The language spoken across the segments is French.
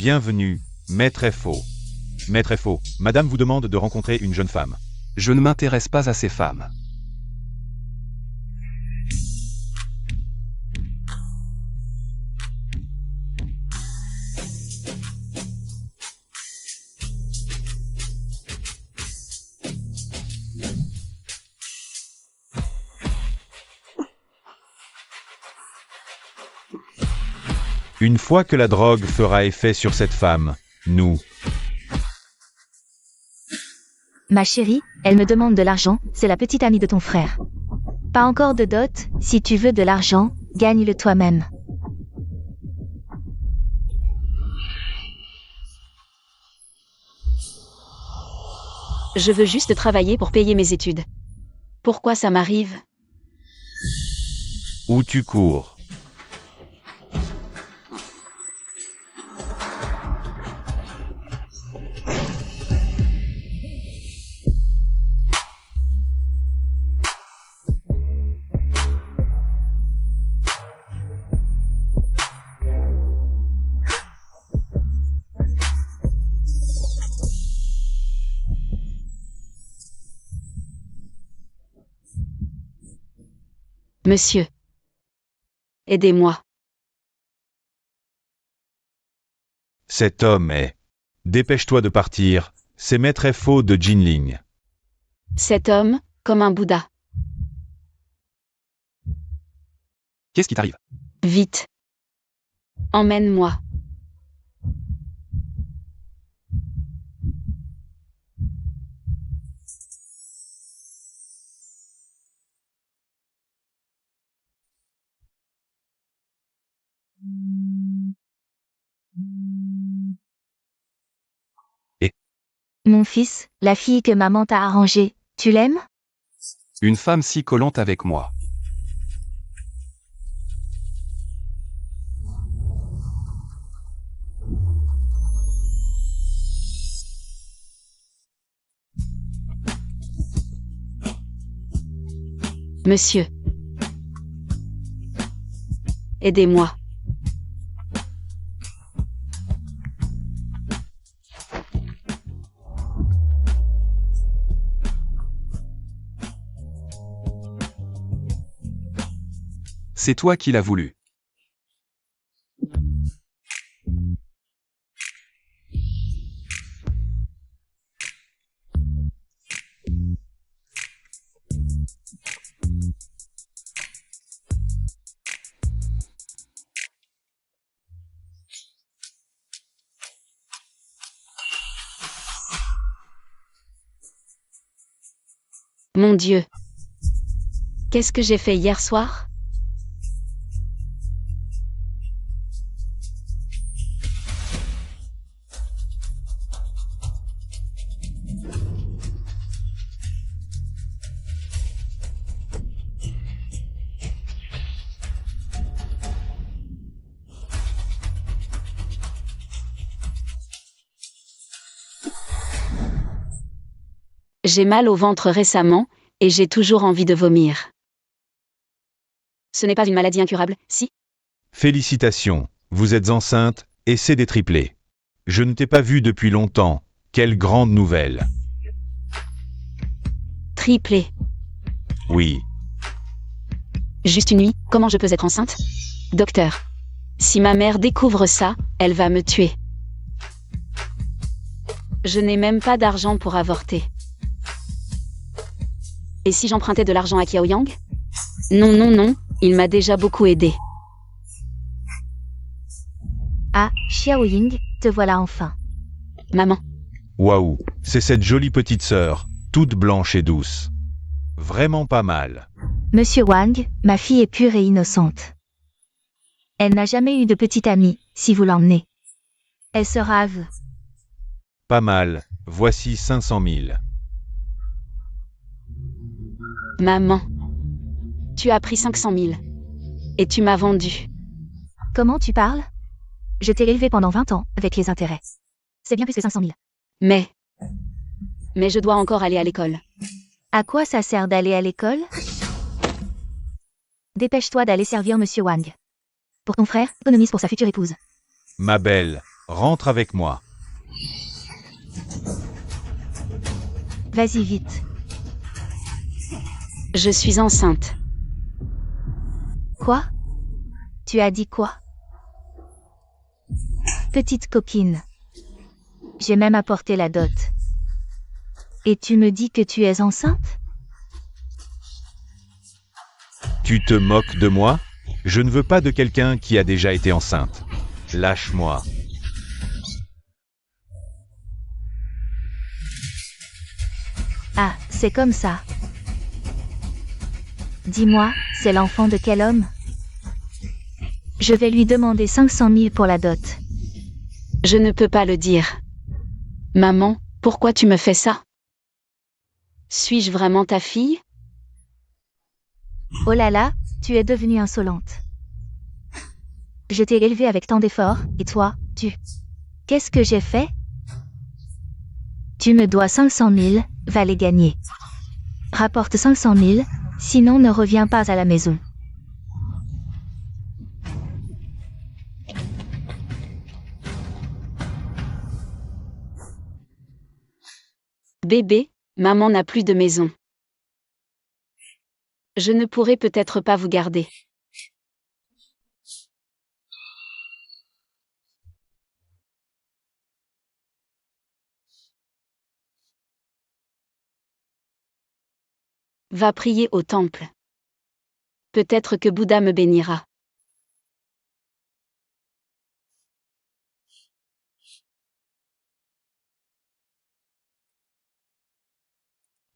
Bienvenue, Maître Fo. Maître Fo, madame vous demande de rencontrer une jeune femme. Je ne m'intéresse pas à ces femmes. Une fois que la drogue fera effet sur cette femme, nous... Ma chérie, elle me demande de l'argent, c'est la petite amie de ton frère. Pas encore de dot, si tu veux de l'argent, gagne-le toi-même. Je veux juste travailler pour payer mes études. Pourquoi ça m'arrive? Où tu cours? Monsieur. Aidez-moi. Cet homme est... Dépêche-toi de partir, c'est Maître Fo de Jinling. Cet homme, comme un Bouddha. Qu'est-ce qui t'arrive? Vite. Emmène-moi. Mon fils, la fille que maman t'a arrangée, tu l'aimes? Une femme si collante avec moi. Monsieur. Aidez-moi. C'est toi qui l'as voulu. Mon Dieu. Qu'est-ce que j'ai fait hier soir? J'ai mal au ventre récemment, et j'ai toujours envie de vomir. Ce n'est pas une maladie incurable, si? Félicitations, vous êtes enceinte, et c'est des triplés. Je ne t'ai pas vu depuis longtemps, quelle grande nouvelle. Triplé. Oui, Juste une nuit, comment je peux être enceinte? Docteur. Si ma mère découvre ça, elle va me tuer. Je n'ai même pas d'argent pour avorter. Et si j'empruntais de l'argent à Qiaoyang? Non, non, non, il m'a déjà beaucoup aidé. Ah, Xiaoying, te voilà enfin. Maman. waouh, c'est cette jolie petite sœur, toute blanche et douce. Vraiment pas mal. Monsieur Wang, ma fille est pure et innocente. Elle n'a jamais eu de petite amie, si vous l'emmenez. Elle sera à vous. Pas mal, voici 500 000. Maman. Tu as pris 500 000. Et tu m'as vendu. Comment tu parles? Je t'ai élevé pendant 20 ans, avec les intérêts. C'est bien plus que 500 000. Mais je dois encore aller à l'école. À quoi ça sert d'aller à l'école? Dépêche-toi d'aller servir Monsieur Wang. Pour ton frère, économise pour sa future épouse. Ma belle, Rentre avec moi. Vas-y vite. Je suis enceinte. Quoi? Tu as dit quoi? Petite copine. J'ai même apporté la dot. Et tu me dis que tu es enceinte? Tu te moques de moi? Je ne veux pas de quelqu'un qui a déjà été enceinte. Lâche-moi. Ah, c'est comme ça. Dis-moi, c'est l'enfant de quel homme? Je vais lui demander 500 000 pour la dot. Je ne peux pas le dire. Maman, pourquoi tu me fais ça? Suis-je vraiment ta fille? Oh là là, tu es devenue insolente. Je t'ai élevée avec tant d'efforts, et toi, tu... Qu'est-ce que j'ai fait? Tu me dois 500 000, va les gagner. Rapporte 500 000, sinon ne reviens pas à la maison. Bébé, maman n'a plus de maison. Je ne pourrai peut-être pas vous garder. Va prier au temple. Peut-être que Bouddha me bénira.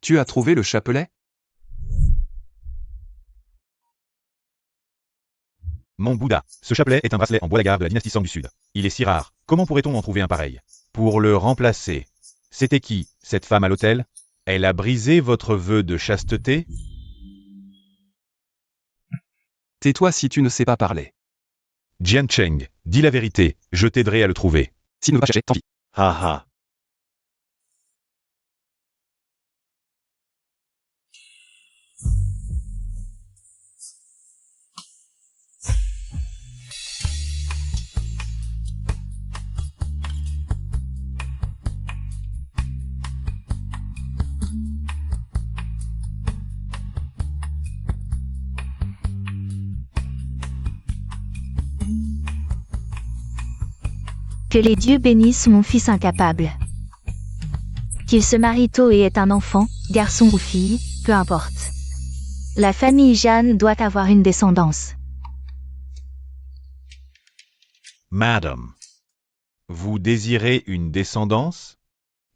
Tu as trouvé le chapelet? Mon Bouddha, ce chapelet est un bracelet en bois d'agar de la dynastie Song du Sud. Il est si rare, comment pourrait-on en trouver un pareil? Pour le remplacer. C'était qui, cette femme à l'hôtel? Elle a brisé votre vœu de chasteté? Tais-toi si tu ne sais pas parler. Jian Cheng, dis la vérité, je t'aiderai à le trouver. S'il ne veut pas chercher, tant pis. Ha ha. Que les dieux bénissent mon fils incapable. Qu'il se marie tôt et ait un enfant, garçon ou fille, peu importe. La famille Jeanne doit avoir une descendance. Madame. Vous désirez une descendance?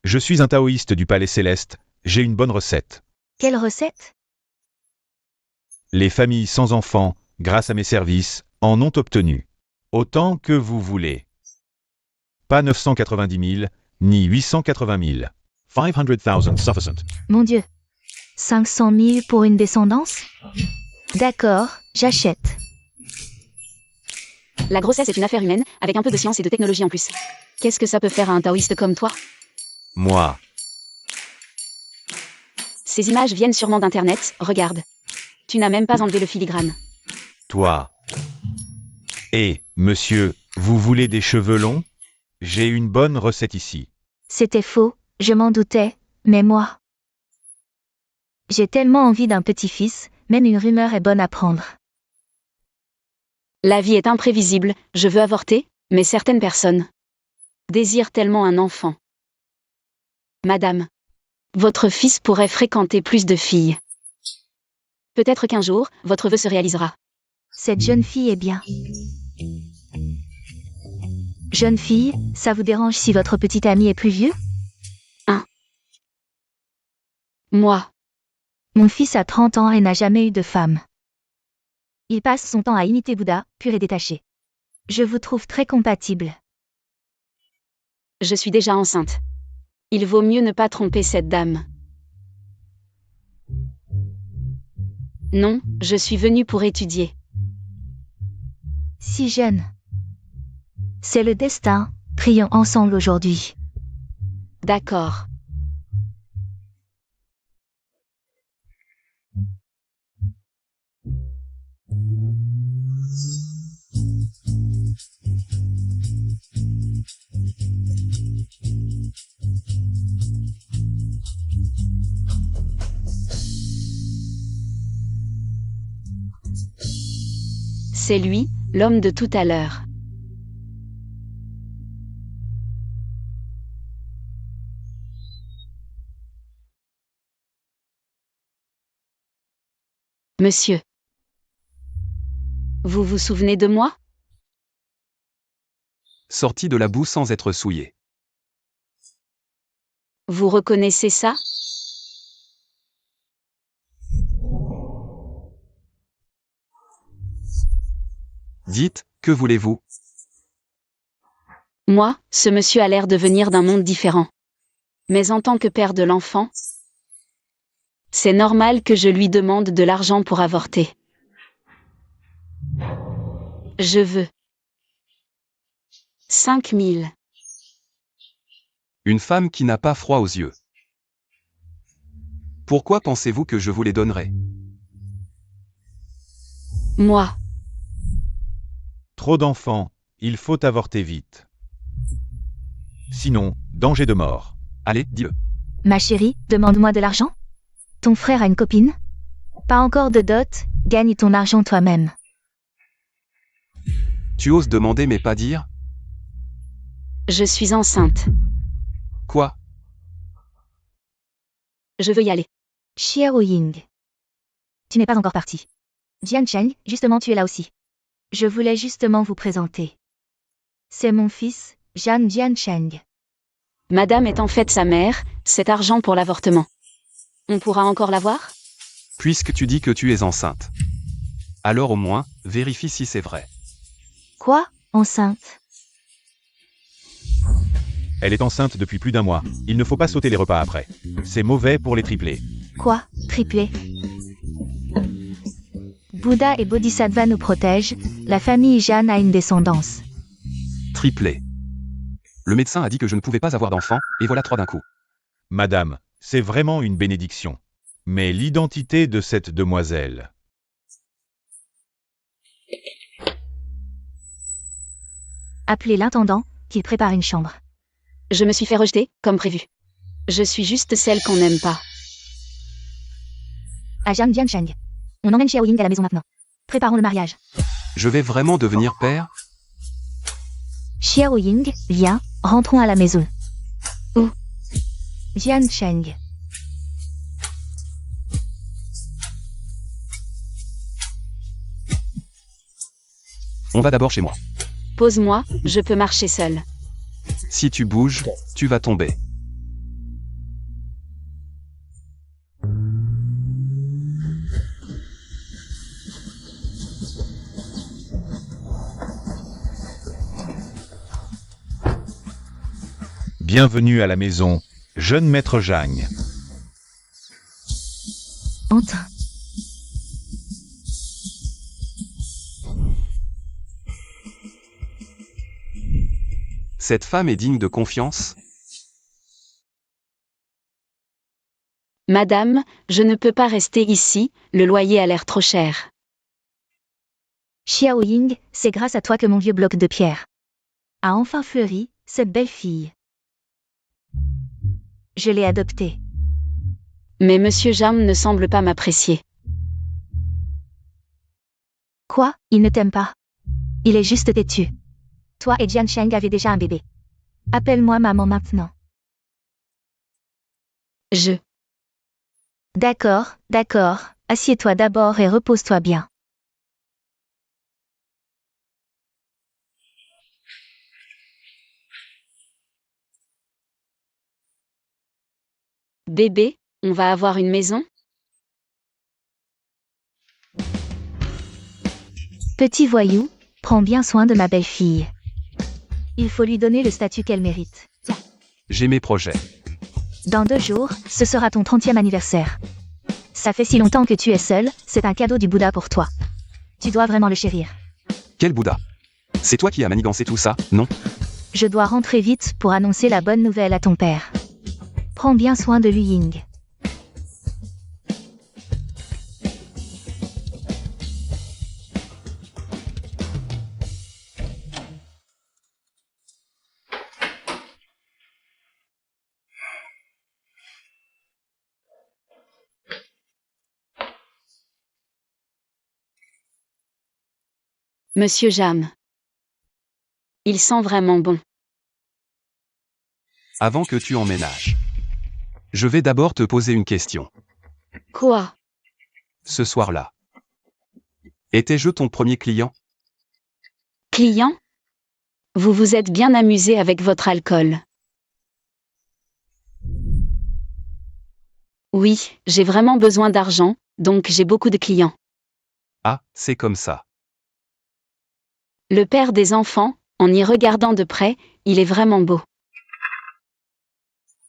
Je suis un taoïste du palais céleste, j'ai une bonne recette. Quelle recette? Les familles sans enfants, grâce à mes services, en ont obtenu. Autant que vous voulez. Pas 990 000, ni 880 000. 500,000 sufficient. Mon Dieu. 500 000 pour une descendance? D'accord, j'achète. La grossesse est une affaire humaine, avec un peu de science et de technologie en plus. Qu'est-ce que ça peut faire à un taoïste comme toi? Moi. Ces images viennent sûrement d'Internet, regarde. Tu n'as même pas enlevé le filigrane. Toi. Et, monsieur, vous voulez des cheveux longs? J'ai une bonne recette ici. C'était faux, je m'en doutais, mais moi... J'ai tellement envie d'un petit-fils, même une rumeur est bonne à prendre. La vie est imprévisible, je veux avorter, mais certaines personnes désirent tellement un enfant. Madame, votre fils pourrait fréquenter plus de filles. Peut-être qu'un jour, votre vœu se réalisera. Cette jeune fille est bien. Jeune fille, ça vous dérange si votre petit ami est plus vieux? Moi, Mon fils a 30 ans et n'a jamais eu de femme. Il passe son temps à imiter Bouddha, pur et détaché. Je vous trouve très compatible. je suis déjà enceinte. Il vaut mieux ne pas tromper cette dame. Non, je suis venue pour étudier. Si jeune. C'est le destin, prions ensemble aujourd'hui. D'accord. C'est lui, l'homme de tout à l'heure. Monsieur. Vous vous souvenez de moi? Sorti de la boue sans être souillé. Vous reconnaissez ça? Dites, que voulez-vous? Moi, ce monsieur a l'air de venir d'un monde différent. Mais en tant que père de l'enfant, c'est normal que je lui demande de l'argent pour avorter. Je veux 5 000. Une femme qui n'a pas froid aux yeux. Pourquoi pensez-vous que je vous les donnerai? Moi, Trop d'enfants, il faut avorter vite. Sinon, danger de mort. Allez, dis-le. Ma chérie, demande-moi de l'argent? Ton frère a une copine? Pas encore de dot, gagne ton argent toi-même. Tu oses demander mais pas dire? je suis enceinte. Quoi? Je veux y aller. Xiao Ying. Tu n'es pas encore parti. Jian Cheng, justement tu es là aussi. Je voulais justement vous présenter. C'est mon fils, Jian Cheng. Madame est en fait sa mère, cet argent pour l'avortement. On pourra encore l'avoir? Puisque tu dis que tu es enceinte. Alors au moins, vérifie si c'est vrai. Quoi? Enceinte? Elle est enceinte depuis plus d'un mois. Il ne faut pas sauter les repas après. C'est mauvais pour les triplés. Quoi? Triplé? Bouddha et Bodhisattva nous protègent, la famille Jeanne a une descendance. Triplé. Le médecin a dit que je ne pouvais pas avoir d'enfant, et voilà 3 d'un coup. Madame, c'est vraiment une bénédiction. Mais l'identité de cette demoiselle. Appelez l'intendant, qu'il prépare une chambre. Je me suis fait rejeter, comme prévu. Je suis juste celle qu'on n'aime pas. À Jian Cheng. On emmène Xiao Ying à la maison maintenant. Préparons le mariage. Je vais vraiment devenir père? Xiao Ying, viens, rentrons à la maison. Où? Jian Cheng. On va d'abord chez moi. Pose-moi, je peux marcher seule. Si tu bouges, tu vas tomber. Bienvenue à la maison, jeune maître Zhang. Entre. Cette femme est digne de confiance? Madame, je ne peux pas rester ici, le loyer a l'air trop cher. Xiao Ying, c'est grâce à toi que mon vieux bloc de pierre a enfin fleuri, cette belle fille. Je l'ai adoptée. Mais Monsieur Jam ne semble pas m'apprécier. Quoi? Il ne t'aime pas? Il est juste têtu. Toi et Jian Cheng avez déjà un bébé. Appelle-moi maman maintenant. D'accord, assieds-toi d'abord et repose-toi bien. Bébé, on va avoir une maison? Petit voyou, prends bien soin de ma belle-fille. Il faut lui donner le statut qu'elle mérite. J'ai mes projets. Dans 2 jours, ce sera ton 30e anniversaire. Ça fait si longtemps que tu es seul, c'est un cadeau du Bouddha pour toi. Tu dois vraiment le chérir. Quel Bouddha? C'est toi qui as manigancé tout ça, non? Je dois rentrer vite pour annoncer la bonne nouvelle à ton père. Prends bien soin de lui, Ying. Monsieur Jam. Il sent vraiment bon. Avant que tu emménages. Je vais d'abord te poser une question. Quoi? Ce soir-là. Étais-je ton premier client? Client? Vous vous êtes bien amusé avec votre alcool. Oui, j'ai vraiment besoin d'argent, donc j'ai beaucoup de clients. Ah, c'est comme ça. Le père des enfants, en y regardant de près, il est vraiment beau.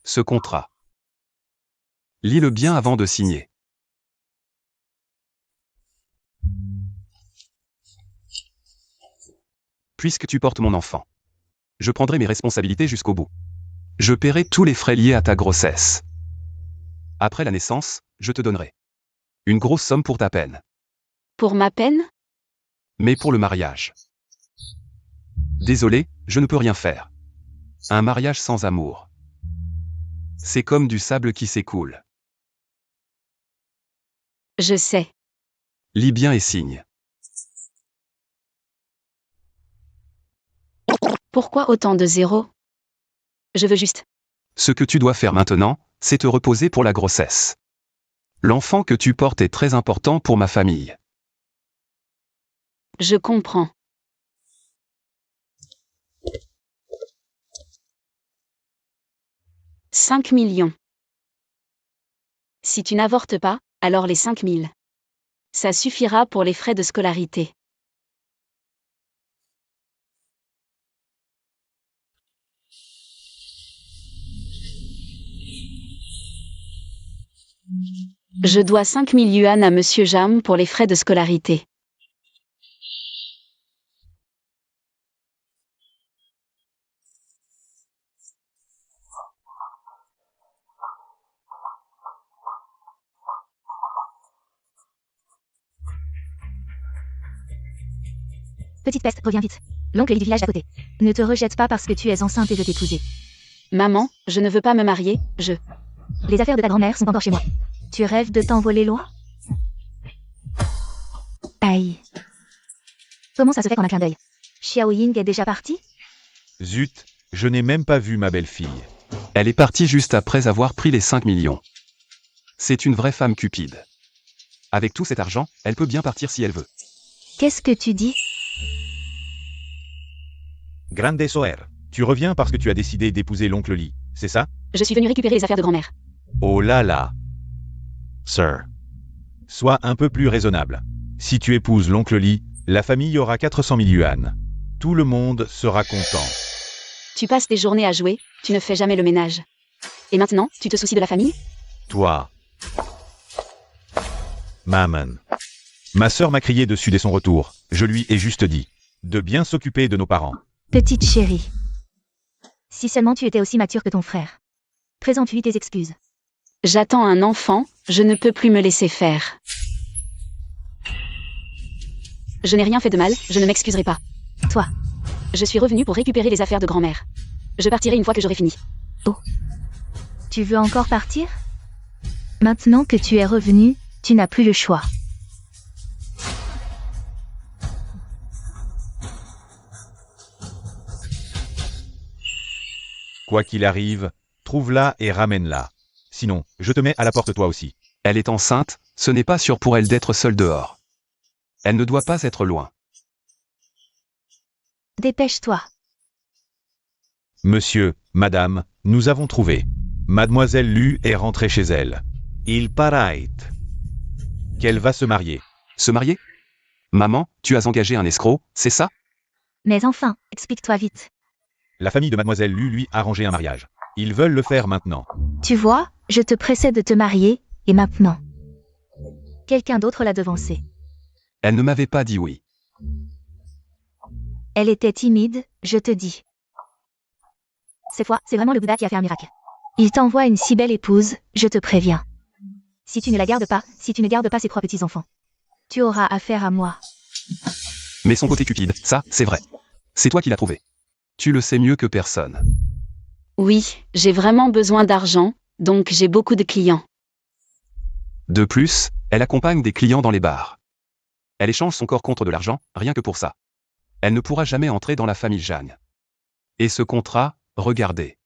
Ce contrat. Lis-le bien avant de signer. Puisque tu portes mon enfant, je prendrai mes responsabilités jusqu'au bout. Je paierai tous les frais liés à ta grossesse. Après la naissance, je te donnerai une grosse somme pour ta peine. Pour ma peine? Mais pour le mariage. Désolé, je ne peux rien faire. Un mariage sans amour. C'est comme du sable qui s'écoule. Je sais. Lis bien et signe. Pourquoi autant de zéros? Je veux juste. Ce que tu dois faire maintenant, c'est te reposer pour la grossesse. L'enfant que tu portes est très important pour ma famille. Je comprends. « 5 millions. Si tu n'avortes pas, alors les 5 000. Ça suffira pour les frais de scolarité. Je dois 5 000 yuan à Monsieur Jam pour les frais de scolarité. Petite peste, reviens vite. L'oncle est du village d'à côté. Ne te rejette pas parce que tu es enceinte et veut t'épouser. Maman, je ne veux pas me marier, Les affaires de ta grand-mère sont encore chez moi. Tu rêves de t'envoler loin? Aïe. Comment ça se fait qu'en un clin d'œil? Xiao Ying est déjà partie? Zut, je n'ai même pas vu ma belle-fille. Elle est partie juste après avoir pris les 5 millions. C'est une vraie femme cupide. Avec tout cet argent, elle peut bien partir si elle veut. Qu'est-ce que tu dis? Grande Soer, tu reviens parce que tu as décidé d'épouser l'oncle Li, c'est ça? Je suis venue récupérer les affaires de grand-mère. Oh là là. Sir. Sois un peu plus raisonnable. Si tu épouses l'oncle Li, la famille aura 400 000 yuan. Tout le monde sera content. Tu passes tes journées à jouer, tu ne fais jamais le ménage. Et maintenant, tu te soucies de la famille? Toi. Maman. Ma sœur m'a crié dessus dès son retour. Je lui ai juste dit de bien s'occuper de nos parents. Petite chérie. Si seulement tu étais aussi mature que ton frère. Présente-lui tes excuses. J'attends un enfant, je ne peux plus me laisser faire. Je n'ai rien fait de mal, je ne m'excuserai pas. Toi. Je suis revenue pour récupérer les affaires de grand-mère. Je partirai une fois que j'aurai fini. Oh. Tu veux encore partir? Maintenant que tu es revenu, tu n'as plus le choix. Quoi qu'il arrive, trouve-la et ramène-la. Sinon, je te mets à la porte toi aussi. Elle est enceinte, ce n'est pas sûr pour elle d'être seule dehors. Elle ne doit pas être loin. Dépêche-toi. Monsieur, madame, nous avons trouvé. Mademoiselle Lu est rentrée chez elle. Il paraît qu'elle va se marier. Se marier? Maman, tu as engagé un escroc, c'est ça? Mais enfin, explique-toi vite. La famille de Mademoiselle Lu lui a arrangé un mariage. Ils veulent le faire maintenant. Tu vois, je te pressais de te marier, et maintenant. Quelqu'un d'autre l'a devancée. Elle ne m'avait pas dit oui. Elle était timide, je te dis. Cette fois, c'est vraiment le Bouddha qui a fait un miracle. Il t'envoie une si belle épouse, je te préviens. Si tu ne la gardes pas, si tu ne gardes pas ses 3 petits-enfants, tu auras affaire à moi. Mais son côté cupide, ça, c'est vrai. C'est toi qui l'as trouvé. Tu le sais mieux que personne. Oui, j'ai vraiment besoin d'argent, donc j'ai beaucoup de clients. De plus, elle accompagne des clients dans les bars. Elle échange son corps contre de l'argent, rien que pour ça. Elle ne pourra jamais entrer dans la famille Jeanne. Et ce contrat, regardez.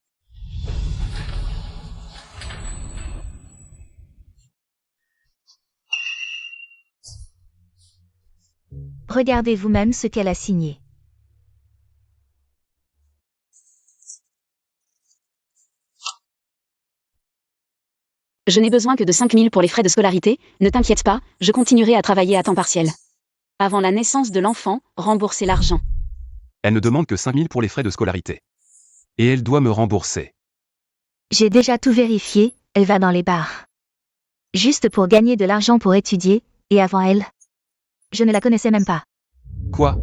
Regardez vous-même ce qu'elle a signé. Je n'ai besoin que de 5 000 pour les frais de scolarité, ne t'inquiète pas, je continuerai à travailler à temps partiel. Avant la naissance de l'enfant, remboursez l'argent. Elle ne demande que 5 000 pour les frais de scolarité. Et elle doit me rembourser. J'ai déjà tout vérifié, elle va dans les bars. Juste pour gagner de l'argent pour étudier, et avant elle. Je ne la connaissais même pas. Quoi?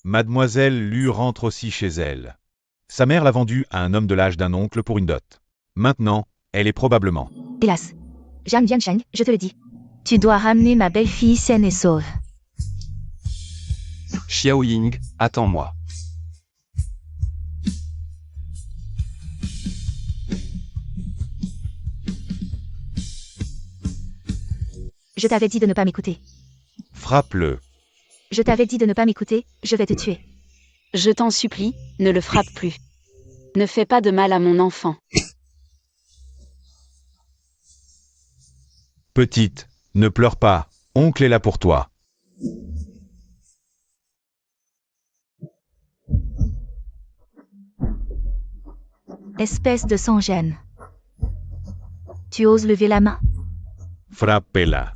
Mademoiselle Lu rentre aussi chez elle. Sa mère l'a vendue à un homme de l'âge d'un oncle pour une dot. Maintenant, elle est probablement... Hélas. Jeanne Jiancheng, je te le dis. Tu dois ramener ma belle-fille saine et sauve. Xiao Ying, attends-moi. Je t'avais dit de ne pas m'écouter. Frappe-le. Je t'avais dit de ne pas m'écouter, je vais te tuer. Je t'en supplie, ne le frappe plus. Ne fais pas de mal à mon enfant. Petite, ne pleure pas, oncle est là pour toi. Espèce de sans-gêne. Tu oses lever la main? Frappez-la.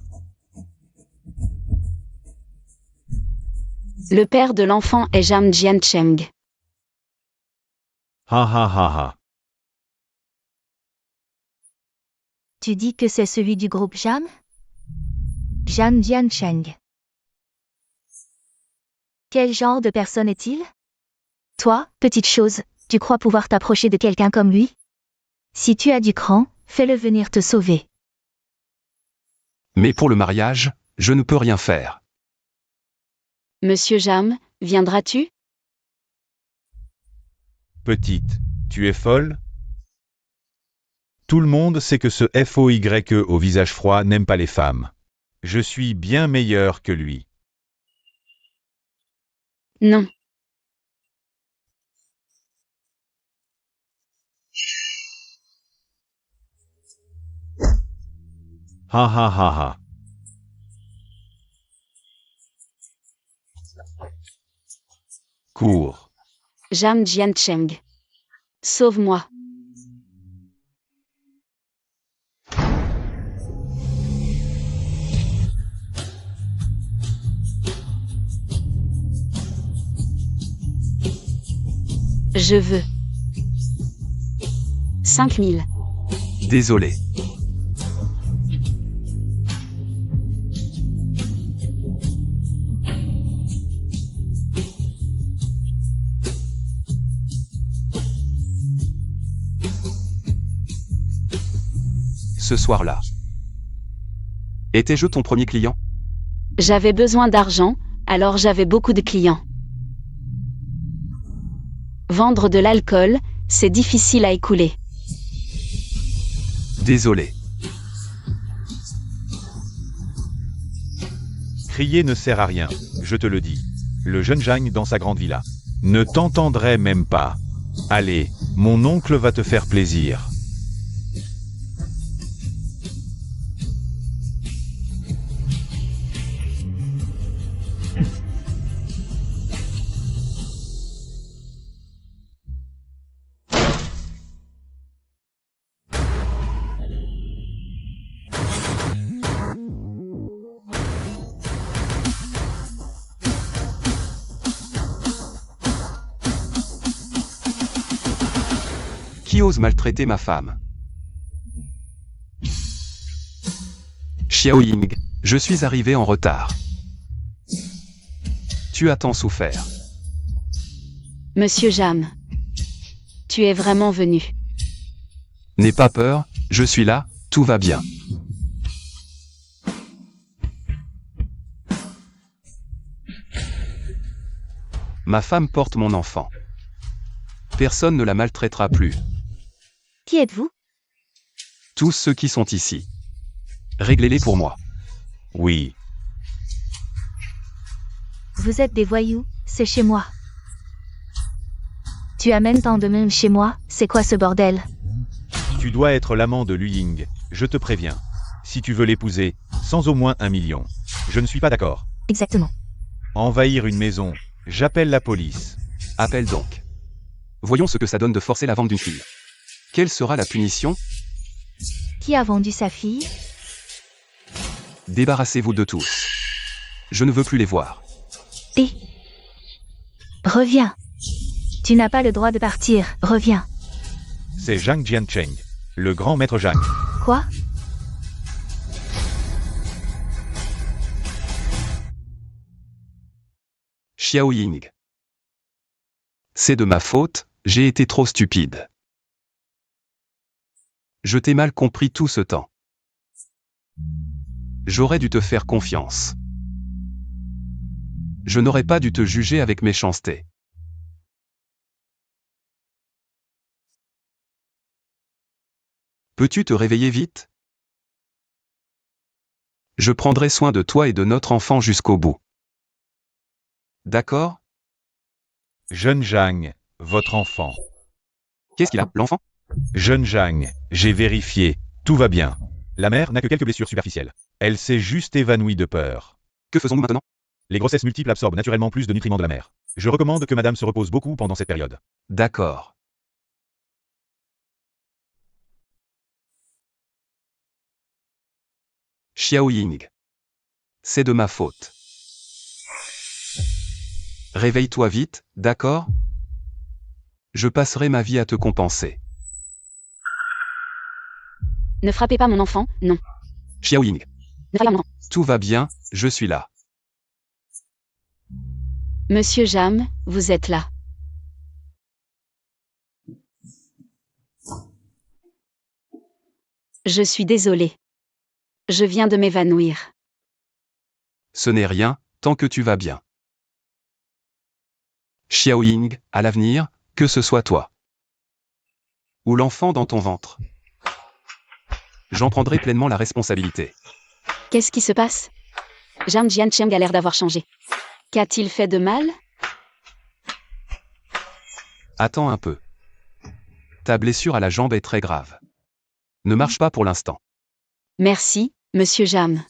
Le père de l'enfant est Jeanne Jiancheng. Ha ha ha ha. Tu dis que c'est celui du groupe Jeanne? Jeanne Jiancheng. Quel genre de personne est-il? Toi, petite chose, tu crois pouvoir t'approcher de quelqu'un comme lui? Si tu as du cran, fais-le venir te sauver. Mais pour le mariage, je ne peux rien faire. Monsieur Jam, viendras-tu? Petite, tu es folle? Tout le monde sait que ce FOYE au visage froid n'aime pas les femmes. Je suis bien meilleur que lui. Non. Ha ha ha ha. Cours. Jeanne Jiancheng. Sauve-moi. Je veux. 5 000. Désolé. Ce soir-là. Étais-je ton premier client? J'avais besoin d'argent, alors j'avais beaucoup de clients. Vendre de l'alcool, c'est difficile à écouler. Désolé. Crier ne sert à rien, je te le dis. Le jeune Jeanne dans sa grande villa ne t'entendrait même pas. Allez, mon oncle va te faire plaisir. Qui ose maltraiter ma femme? Xiao Ying, je suis arrivé en retard. Tu as tant souffert. Monsieur Jam. Tu es vraiment venu. N'aie pas peur, je suis là, tout va bien. Ma femme porte mon enfant. Personne ne la maltraitera plus. Qui êtes-vous? Tous ceux qui sont ici. Réglez-les pour moi. Oui. Vous êtes des voyous, C'est chez moi. Tu amènes tant de monde chez moi, c'est quoi ce bordel? Tu dois être l'amant de Lu Ying, je te préviens. Si tu veux l'épouser, sans au moins 1 million. Je ne suis pas d'accord. Exactement. Envahir une maison, j'appelle la police. Appelle donc. Voyons ce que ça donne de forcer la vente d'une fille. Quelle sera la punition? Qui a vendu sa fille? Débarrassez-vous de tous. Je ne veux plus les voir. Et reviens. Tu n'as pas le droit de partir, reviens. C'est Zhang Jiancheng, le grand maître Zhang. Quoi? Xiao Ying. C'est de ma faute, j'ai été trop stupide. Je t'ai mal compris tout ce temps. J'aurais dû te faire confiance. Je n'aurais pas dû te juger avec méchanceté. Peux-tu te réveiller vite? Je prendrai soin de toi et de notre enfant jusqu'au bout. D'accord? Jeune Zhang, votre enfant. Qu'est-ce qu'il a, l'enfant? Jeune Zhang, j'ai vérifié, tout va bien. La mère n'a que quelques blessures superficielles. Elle s'est juste évanouie de peur. Que faisons-nous maintenant? Les grossesses multiples absorbent naturellement plus de nutriments de la mère. Je recommande que madame se repose beaucoup pendant cette période. D'accord. Xiao Ying. C'est de ma faute. Réveille-toi vite, d'accord? Je passerai ma vie à te compenser. Ne frappez pas mon enfant, non. Xiao Ying. Ne frappez pas mon enfant. Tout va bien, je suis là. Monsieur Jam, vous êtes là. Je suis désolée. Je viens de m'évanouir. Ce n'est rien, tant que tu vas bien. Xiao Ying, à l'avenir, que ce soit toi. Ou l'enfant dans ton ventre. J'en prendrai pleinement la responsabilité. Qu'est-ce qui se passe? Zhang Jiancheng a l'air d'avoir changé. Qu'a-t-il fait de mal? Attends un peu. Ta blessure à la jambe est très grave. Ne marche pas pour l'instant. Merci, monsieur Jam.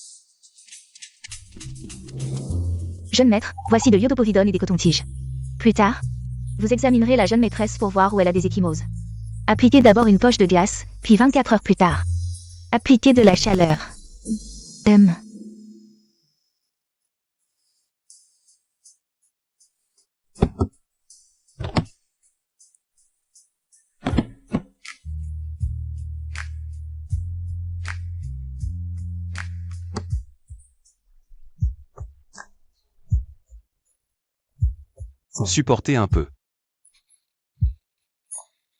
Jeune maître, voici de l'iode-povidone et des cotons-tiges. Plus tard, vous examinerez la jeune maîtresse pour voir où elle a des ecchymoses. Appliquez d'abord une poche de glace, puis 24 heures plus tard. Appliquez de la chaleur. Supportez un peu.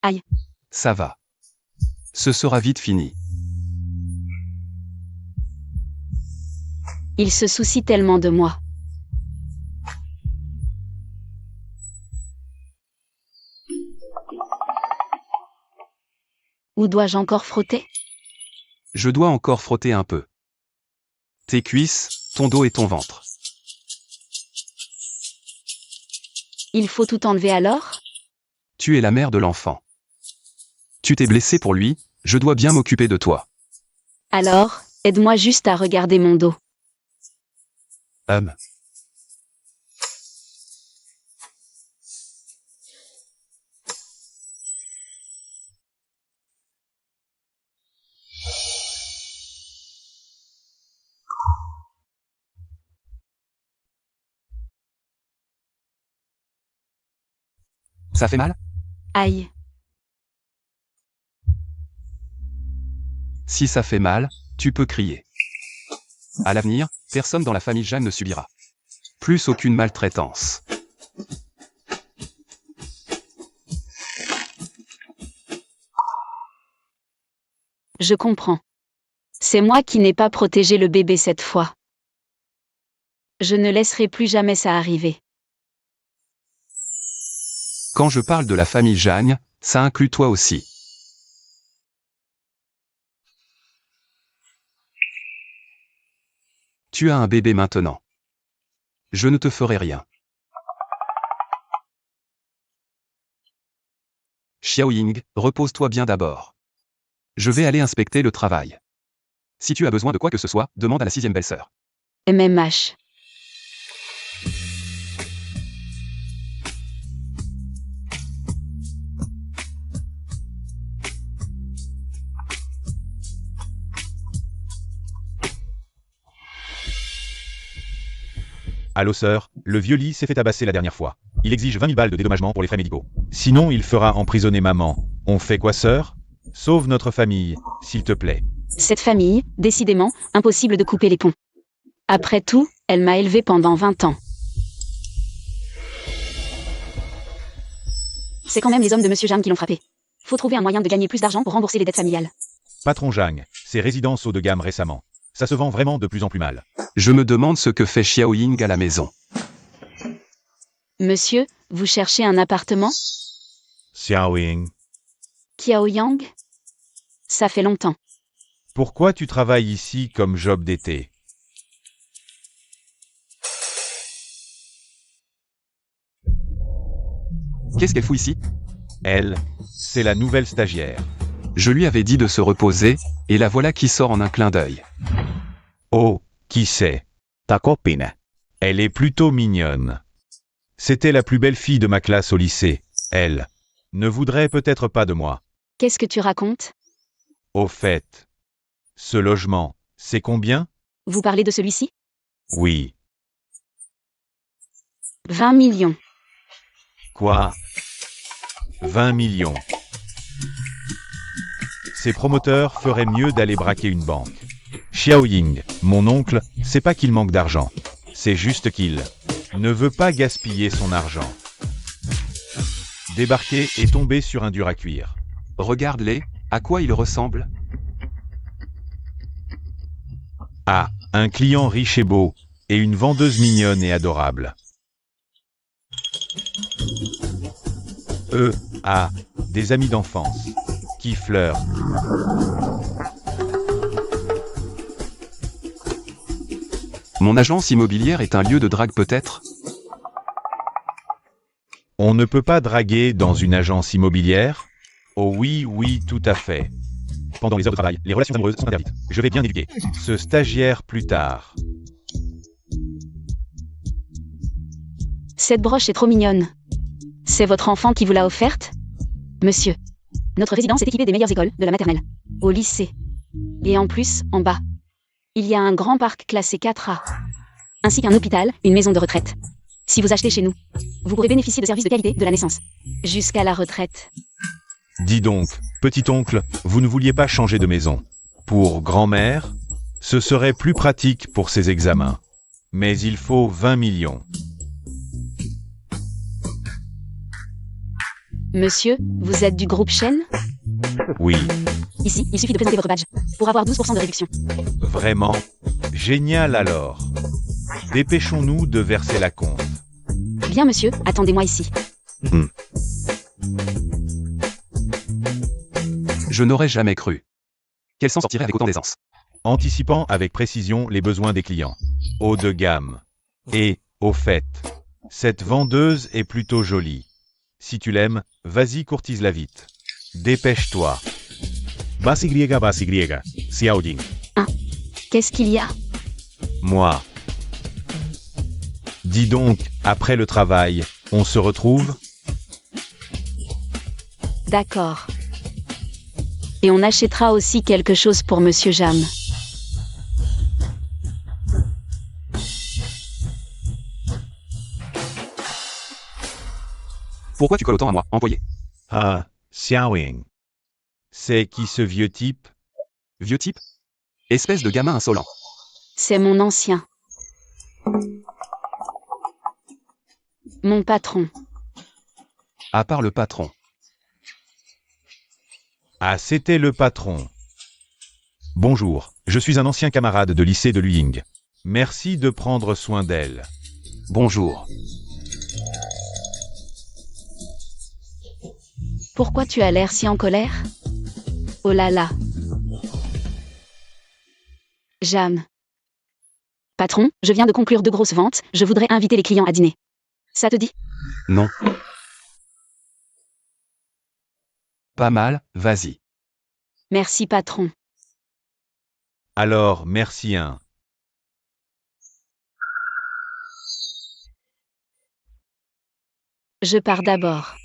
Aïe. Ça va. Ce sera vite fini. Il se soucie tellement de moi. Où dois-je encore frotter? Je dois encore frotter un peu. Tes cuisses, ton dos et ton ventre. Il faut tout enlever alors? Tu es la mère de l'enfant. Tu t'es blessé pour lui, je dois bien m'occuper de toi. Alors, aide-moi juste à regarder mon dos. Ça fait mal? Aïe. Si ça fait mal, tu peux crier. À l'avenir, personne dans la famille Jeanne ne subira plus aucune maltraitance. Je comprends. C'est moi qui n'ai pas protégé le bébé cette fois. Je ne laisserai plus jamais ça arriver. Quand je parle de la famille Jeanne, ça inclut toi aussi. Tu as un bébé maintenant. Je ne te ferai rien. Xiaoying, repose-toi bien d'abord. Je vais aller inspecter le travail. Si tu as besoin de quoi que ce soit, demande à la 6e belle-sœur. MMH. Allô sœur, le vieux lit s'est fait tabasser la dernière fois. Il exige 20 000 balles de dédommagement pour les frais médicaux. Sinon, il fera emprisonner maman. On fait quoi sœur? Sauve notre famille, s'il te plaît. Cette famille, décidément, impossible de couper les ponts. Après tout, elle m'a élevé pendant 20 ans. C'est quand même les hommes de Monsieur Jang qui l'ont frappé. Faut trouver un moyen de gagner plus d'argent pour rembourser les dettes familiales. Patron Jang, c'est résidence haut de gamme récemment. Ça se vend vraiment de plus en plus mal. Je me demande ce que fait Xiaoying à la maison. Monsieur, vous cherchez un appartement? Xiaoying. Qiaoyang? Ça fait longtemps. Pourquoi tu travailles ici comme job d'été? Qu'est-ce qu'elle fout ici? Elle, c'est la nouvelle stagiaire. Je lui avais dit de se reposer, et la voilà qui sort en un clin d'œil. Oh, qui c'est? Ta copine. Elle est plutôt mignonne. C'était la plus belle fille de ma classe au lycée. Elle ne voudrait peut-être pas de moi. Qu'est-ce que tu racontes? Au fait, ce logement, c'est combien? Vous parlez de celui-ci? Oui. 20 millions. Quoi? 20 millions. Ces promoteurs feraient mieux d'aller braquer une banque. Xiaoying, mon oncle, c'est pas qu'il manque d'argent. C'est juste qu'il ne veut pas gaspiller son argent. Débarquer et tomber sur un dur à cuire. Regarde-les, à quoi ils ressemblent? Ah, un client riche et beau, et une vendeuse mignonne et adorable. Des amis d'enfance, qui flirtent. Mon agence immobilière est un lieu de drague peut-être? On ne peut pas draguer dans une agence immobilière? Oh oui, oui, tout à fait. Pendant les heures de travail, les relations amoureuses sont interdites. Je vais bien éduquer ce stagiaire plus tard. Cette broche est trop mignonne. C'est votre enfant qui vous l'a offerte? Monsieur, notre résidence est équipée des meilleures écoles, de la maternelle au lycée. Et en plus, en bas, il y a un grand parc classé 4A, ainsi qu'un hôpital, une maison de retraite. Si vous achetez chez nous, vous pourrez bénéficier de services de qualité de la naissance jusqu'à la retraite. Dis donc, petit oncle, vous ne vouliez pas changer de maison? Pour grand-mère, ce serait plus pratique pour ses examens. Mais il faut 20 millions. Monsieur, vous êtes du groupe Shen? Oui, Ici, il suffit de présenter votre badge pour avoir 12% de réduction. vraiment? Génial alors. Dépêchons-nous de verser la compte. Bien monsieur, attendez-moi ici. Je n'aurais jamais cru qu'elle s'en sortirait avec autant d'aisance. Anticipant avec précision les besoins des clients. Haut de gamme. Et, au fait, cette vendeuse est plutôt jolie. Si tu l'aimes, vas-y courtise-la vite. Dépêche-toi. Base Y, Xiaoying. Qu'est-ce qu'il y a? Moi. Dis donc, après le travail, on se retrouve? D'accord. Et on achètera aussi quelque chose pour Monsieur Jam. Pourquoi tu colles autant à moi, employé? Ah, Xiaoying. C'est qui ce vieux type? Vieux type? Espèce de gamin insolent. C'est mon ancien. Mon patron. À part le patron. Ah, c'était le patron. Bonjour, je suis un ancien camarade de lycée de Luying. Merci de prendre soin d'elle. Bonjour. Pourquoi tu as l'air si en colère? Oh là là. Jam. Patron, je viens de conclure 2 grosses ventes, je voudrais inviter les clients à dîner. Ça te dit? Non. Pas mal, vas-y. Merci patron. Alors, merci hein. Je pars d'abord.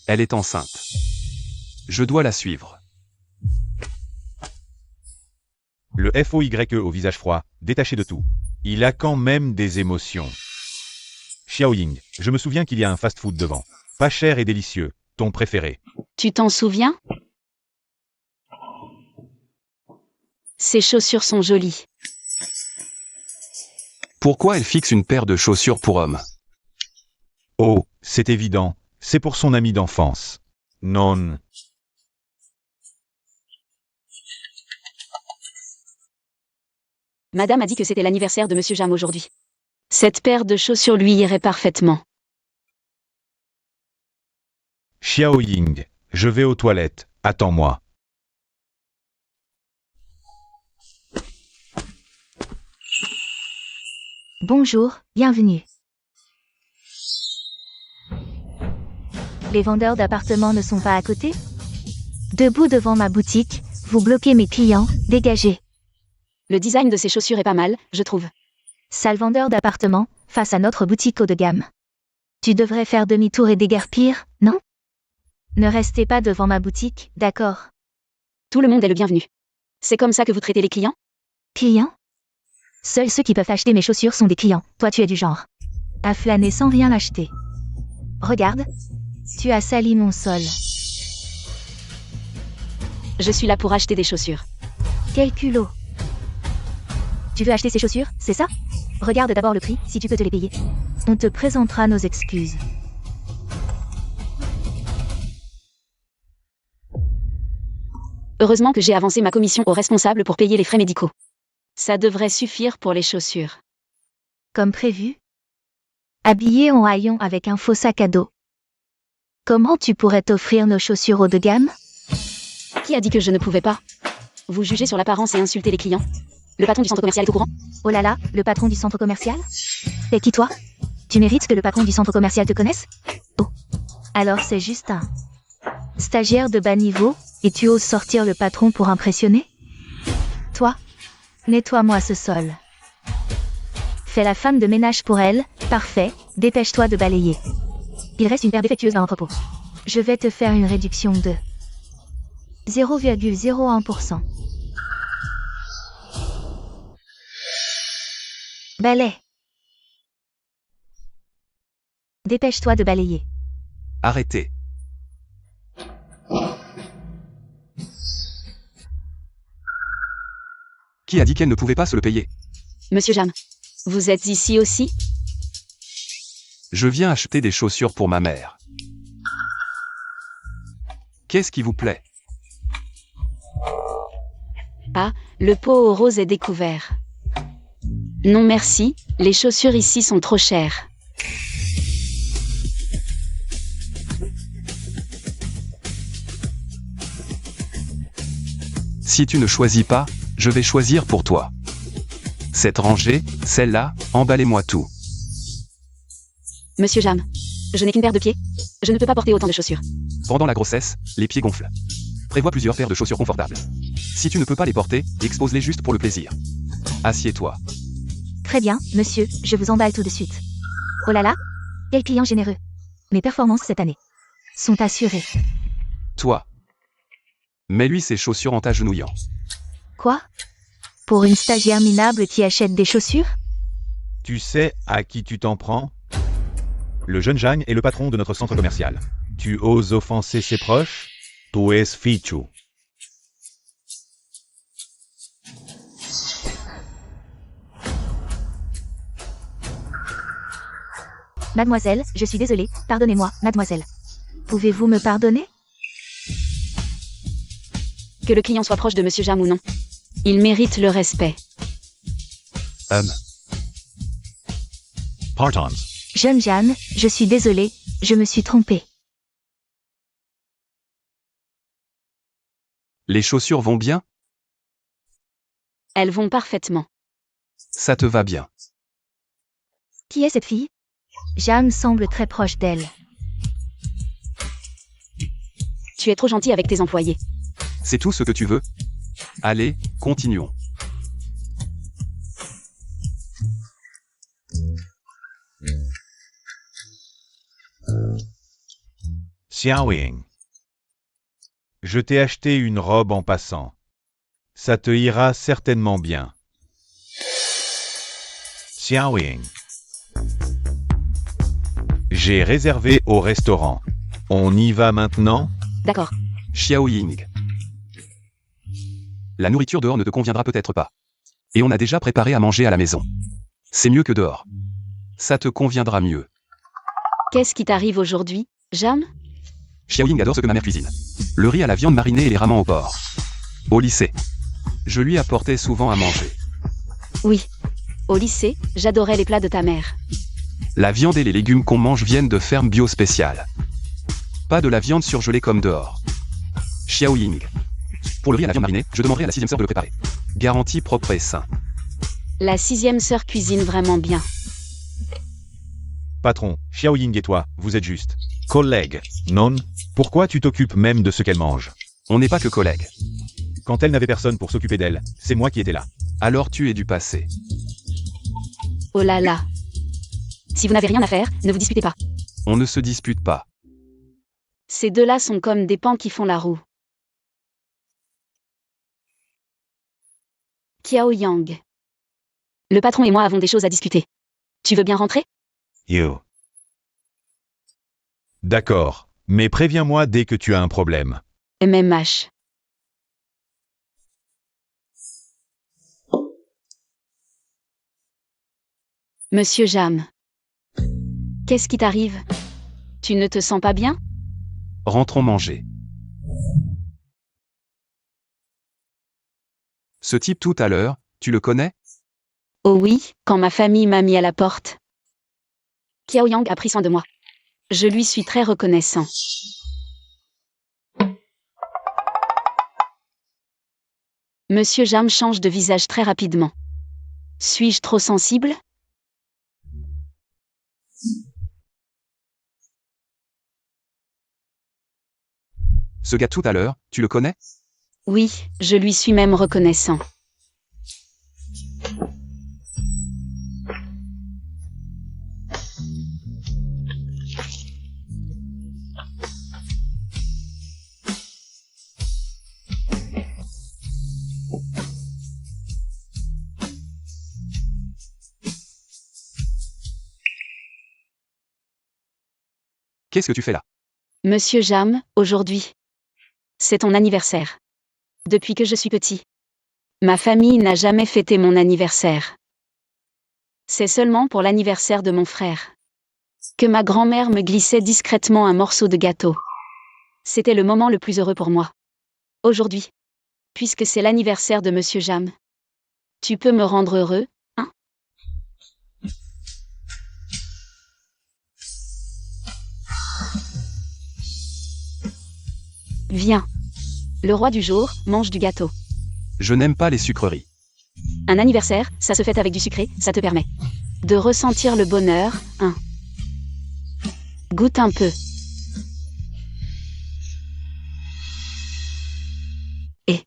Elle est enceinte. Je dois la suivre. Le FOYE au visage froid, détaché de tout. Il a quand même des émotions. Xiaoying, je me souviens qu'il y a un fast-food devant. Pas cher et délicieux, ton préféré. Tu t'en souviens? Ces chaussures sont jolies. Pourquoi elle fixe une paire de chaussures pour homme? Oh, c'est évident, c'est pour son ami d'enfance. Non. Madame a dit que c'était l'anniversaire de Monsieur Jam aujourd'hui. Cette paire de chaussures lui irait parfaitement. Xiaoying, je vais aux toilettes, attends-moi. Bonjour, bienvenue. Les vendeurs d'appartements ne sont pas à côté? Debout devant ma boutique, vous bloquez mes clients, dégagez. Le design de ces chaussures est pas mal, je trouve. Sale vendeur d'appartements, face à notre boutique haut de gamme. Tu devrais faire demi-tour et déguerpir, non? Ne restez pas devant ma boutique, d'accord? Tout le monde est le bienvenu. C'est comme ça que vous traitez les clients? Clients? Seuls ceux qui peuvent acheter mes chaussures sont des clients, toi tu es du genre à flâner sans rien acheter. Regarde. Tu as sali mon sol. Je suis là pour acheter des chaussures. Quel culot. Tu veux acheter ces chaussures, c'est ça? Regarde d'abord le prix, si tu peux te les payer. On te présentera nos excuses. Heureusement que j'ai avancé ma commission au responsable pour payer les frais médicaux. Ça devrait suffire pour les chaussures. Comme prévu. Habillé en haillons avec un faux sac à dos. Comment tu pourrais t'offrir nos chaussures haut de gamme? Qui a dit que je ne pouvais pas? Vous jugez sur l'apparence et insultez les clients? Le patron du centre commercial est au courant? Oh là là, le patron du centre commercial? C'est qui toi? Tu mérites que le patron du centre commercial te connaisse? Oh. Alors c'est juste un stagiaire de bas niveau, et tu oses sortir le patron pour impressionner? Toi? Nettoie-moi ce sol. Fais la femme de ménage pour elle, parfait, dépêche-toi de balayer. Il reste une paire défectueuse dans l'entrepôt. Je vais te faire une réduction de 0,01%. Balai. Dépêche-toi de balayer. Arrêtez. Qui a dit qu'elle ne pouvait pas se le payer? Monsieur Jam, vous êtes ici aussi? Je viens acheter des chaussures pour ma mère. Qu'est-ce qui vous plaît? Ah, le pot au rose est découvert. Non merci, les chaussures ici sont trop chères. Si tu ne choisis pas, je vais choisir pour toi. Cette rangée, celle-là, emballez-moi tout. Monsieur Jam, je n'ai qu'une paire de pieds. Je ne peux pas porter autant de chaussures. Pendant la grossesse, les pieds gonflent. Prévois plusieurs paires de chaussures confortables. Si tu ne peux pas les porter, expose-les juste pour le plaisir. Assieds-toi. Très bien, monsieur, je vous emballe tout de suite. Oh là là, quel client généreux. Mes performances cette année sont assurées. Toi. Mets-lui ses chaussures en t'agenouillant. Quoi? Pour une stagiaire minable qui achète des chaussures? Tu sais à qui tu t'en prends? Le jeune Zhang est le patron de notre centre commercial. Tu oses offenser ses proches? Tu es fichu. Mademoiselle, je suis désolée, pardonnez-moi, mademoiselle. Pouvez-vous me pardonner? Que le client soit proche de Monsieur Jam ou non. Il mérite le respect. Partons. Jeune Jeanne, je suis désolée, je me suis trompée. Les chaussures vont bien? Elles vont parfaitement. Ça te va bien. Qui est cette fille? Jam semble très proche d'elle. Tu es trop gentil avec tes employés. C'est tout ce que tu veux? Allez, continuons. Xiaoying. Je t'ai acheté une robe en passant. Ça te ira certainement bien. Xiaoying. J'ai réservé au restaurant. On y va maintenant? D'accord. Xiao Ying. La nourriture dehors ne te conviendra peut-être pas. Et on a déjà préparé à manger à la maison. C'est mieux que dehors. Ça te conviendra mieux. Qu'est-ce qui t'arrive aujourd'hui, Jam? Xiao Ying adore ce que ma mère cuisine. Le riz à la viande marinée et les ramen au porc. Au lycée, je lui apportais souvent à manger. Oui. Au lycée, j'adorais les plats de ta mère. La viande et les légumes qu'on mange viennent de fermes bio spéciales. Pas de la viande surgelée comme dehors. Xiao Ying. Pour le riz à la viande marinée, je demanderai à la 6e sœur de le préparer. Garantie propre et sain. La 6e sœur cuisine vraiment bien. Patron, Xiaoying et toi, vous êtes juste collègues, non? Pourquoi tu t'occupes même de ce qu'elle mange? On n'est pas que collègues. Quand elle n'avait personne pour s'occuper d'elle, c'est moi qui étais là. Alors tu es du passé. Oh là là. Si vous n'avez rien à faire, ne vous disputez pas. On ne se dispute pas. Ces deux-là sont comme des pans qui font la roue. Qiao Yang. Le patron et moi avons des choses à discuter. Tu veux bien rentrer? Yo. D'accord, mais préviens-moi dès que tu as un problème. MMH. Monsieur Jam. Qu'est-ce qui t'arrive? Tu ne te sens pas bien? Rentrons manger. Ce type tout à l'heure, tu le connais? Oh oui, quand ma famille m'a mis à la porte. Qiao Yang a pris soin de moi. Je lui suis très reconnaissant. Monsieur Jam change de visage très rapidement. Suis-je trop sensible? Ce gars tout à l'heure, tu le connais? Oui, je lui suis même reconnaissant. Qu'est-ce que tu fais là? Monsieur Jam, aujourd'hui. C'est ton anniversaire. Depuis que je suis petit. Ma famille n'a jamais fêté mon anniversaire. C'est seulement pour l'anniversaire de mon frère que ma grand-mère me glissait discrètement un morceau de gâteau. C'était le moment le plus heureux pour moi. Aujourd'hui. Puisque c'est l'anniversaire de Monsieur Jam. Tu peux me rendre heureux, hein? Viens. Le roi du jour mange du gâteau. Je n'aime pas les sucreries. Un anniversaire, ça se fête avec du sucré, ça te permet de ressentir le bonheur, hein. Goûte un peu. Et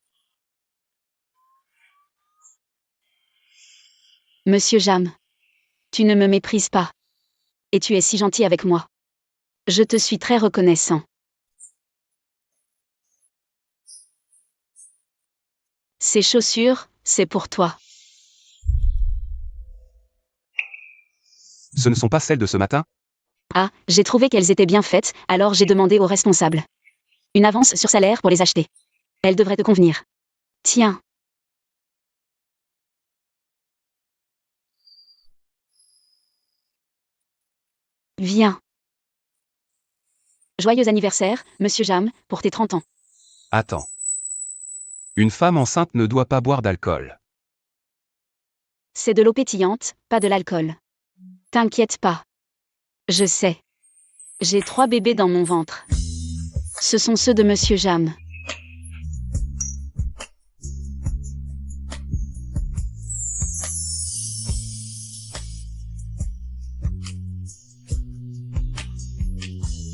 Monsieur Jam, tu ne me méprises pas. Et tu es si gentil avec moi. Je te suis très reconnaissant. Ces chaussures, c'est pour toi. Ce ne sont pas celles de ce matin? Ah, j'ai trouvé qu'elles étaient bien faites, alors j'ai demandé au responsable une avance sur salaire pour les acheter. Elles devraient te convenir. Tiens. Viens. Joyeux anniversaire, Monsieur Jam, pour tes 30 ans. Attends. Une femme enceinte ne doit pas boire d'alcool. C'est de l'eau pétillante, pas de l'alcool. T'inquiète pas. Je sais. J'ai 3 bébés dans mon ventre. Ce sont ceux de Monsieur Jam.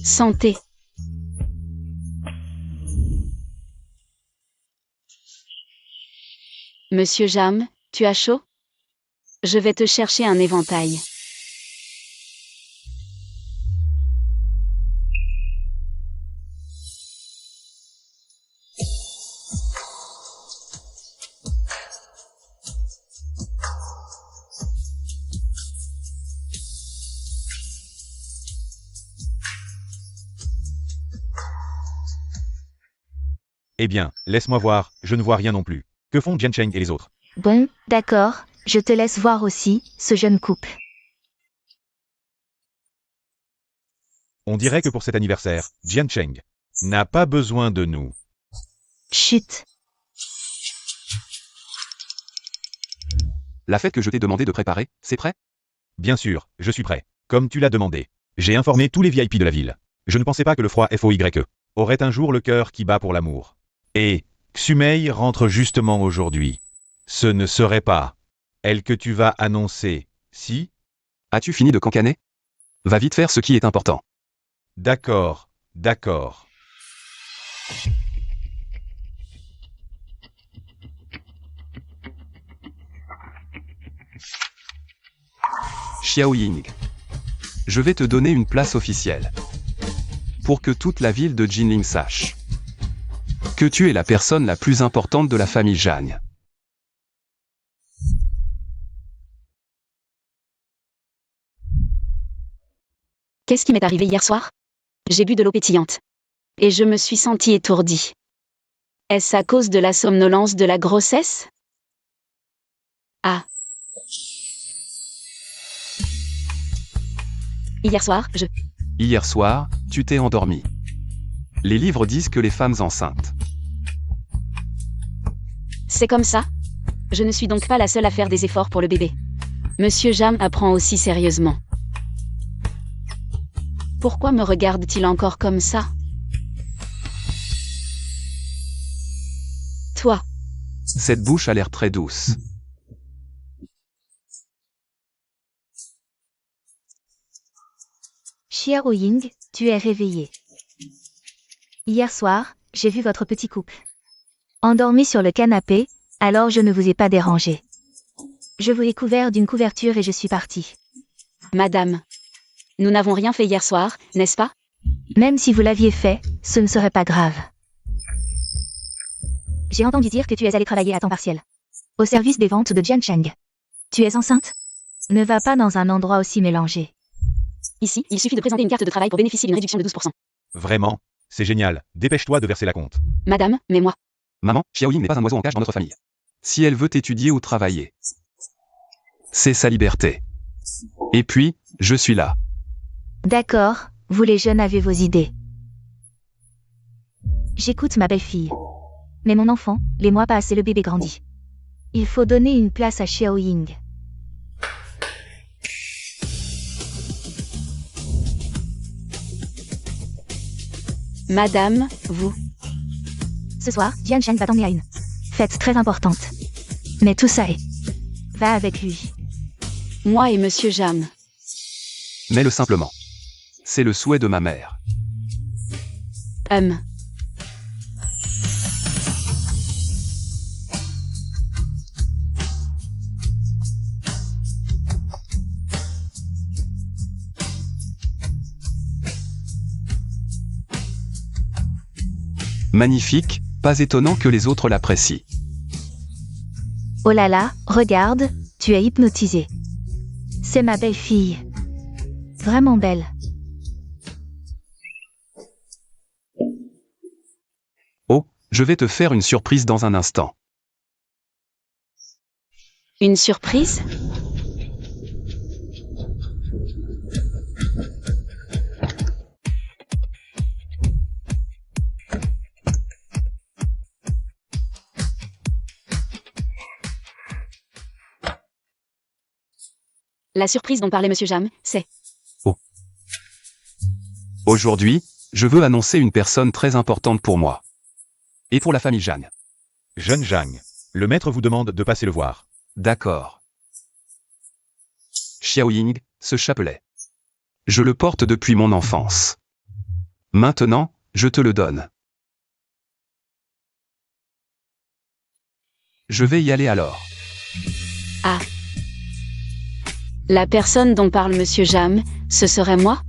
Santé. Monsieur Jam, tu as chaud? Je vais te chercher un éventail. Eh bien, laisse-moi voir, je ne vois rien non plus. Que font Jian Cheng et les autres? Bon, d'accord, je te laisse voir aussi, ce jeune couple. On dirait que pour cet anniversaire, Jian Cheng n'a pas besoin de nous. Chut. La fête que je t'ai demandé de préparer, c'est prêt? Bien sûr, je suis prêt. Comme tu l'as demandé. J'ai informé tous les VIP de la ville. Je ne pensais pas que le froid FOYE aurait un jour le cœur qui bat pour l'amour. Et Xumei rentre justement aujourd'hui. Ce ne serait pas elle que tu vas annoncer, si? As-tu fini de cancaner? Va vite faire ce qui est important. D'accord, d'accord. Xiao Ying. Je vais te donner une place officielle. Pour que toute la ville de Jinling sache que tu es la personne la plus importante de la famille Zhang. Qu'est-ce qui m'est arrivé hier soir? J'ai bu de l'eau pétillante. Et je me suis sentie étourdie. Est-ce à cause de la somnolence de la grossesse? Ah. Hier soir, Hier soir, tu t'es endormi. Les livres disent que les femmes enceintes. C'est comme ça? Je ne suis donc pas la seule à faire des efforts pour le bébé. Monsieur Jam apprend aussi sérieusement. Pourquoi me regarde-t-il encore comme ça? Toi. Cette bouche a l'air très douce. Xiao Ying, tu es réveillé. Hier soir, j'ai vu votre petit couple endormi sur le canapé, alors je ne vous ai pas dérangé. Je vous ai couvert d'une couverture et je suis partie. Madame. Nous n'avons rien fait hier soir, n'est-ce pas? Même si vous l'aviez fait, ce ne serait pas grave. J'ai entendu dire que tu es allé travailler à temps partiel. Au service des ventes de Jian Cheng. Tu es enceinte? Ne va pas dans un endroit aussi mélangé. Ici, il suffit de présenter une carte de travail pour bénéficier d'une réduction de 12%. Vraiment? C'est génial. Dépêche-toi de verser la compte. Madame, mais moi. Maman, Xiao Ying n'est pas un oiseau en cage dans notre famille. Si elle veut étudier ou travailler, c'est sa liberté. Et puis, je suis là. D'accord, vous les jeunes avez vos idées. J'écoute ma belle-fille. Mais mon enfant, les mois passent et le bébé grandit. Il faut donner une place à Xiao Ying. Madame, vous. Ce soir, Jian Cheng va t'emmener à une fête très importante. Mais tout ça est. Va avec lui. Moi et Monsieur Jam. Mets-le simplement. C'est le souhait de ma mère. Magnifique, pas étonnant que les autres l'apprécient. Oh là là, regarde, tu es hypnotisé. C'est ma belle-fille. Vraiment belle. Oh, je vais te faire une surprise dans un instant. Une surprise? La surprise dont parlait Monsieur Jam, c'est... Aujourd'hui, je veux annoncer une personne très importante pour moi. Et pour la famille Zhang. Jeune Zhang. Le maître vous demande de passer le voir. D'accord. Xiao Ying, ce chapelet. Je le porte depuis mon enfance. Maintenant, je te le donne. Je vais y aller alors. Ah. La personne dont parle Monsieur Jam, ce serait moi?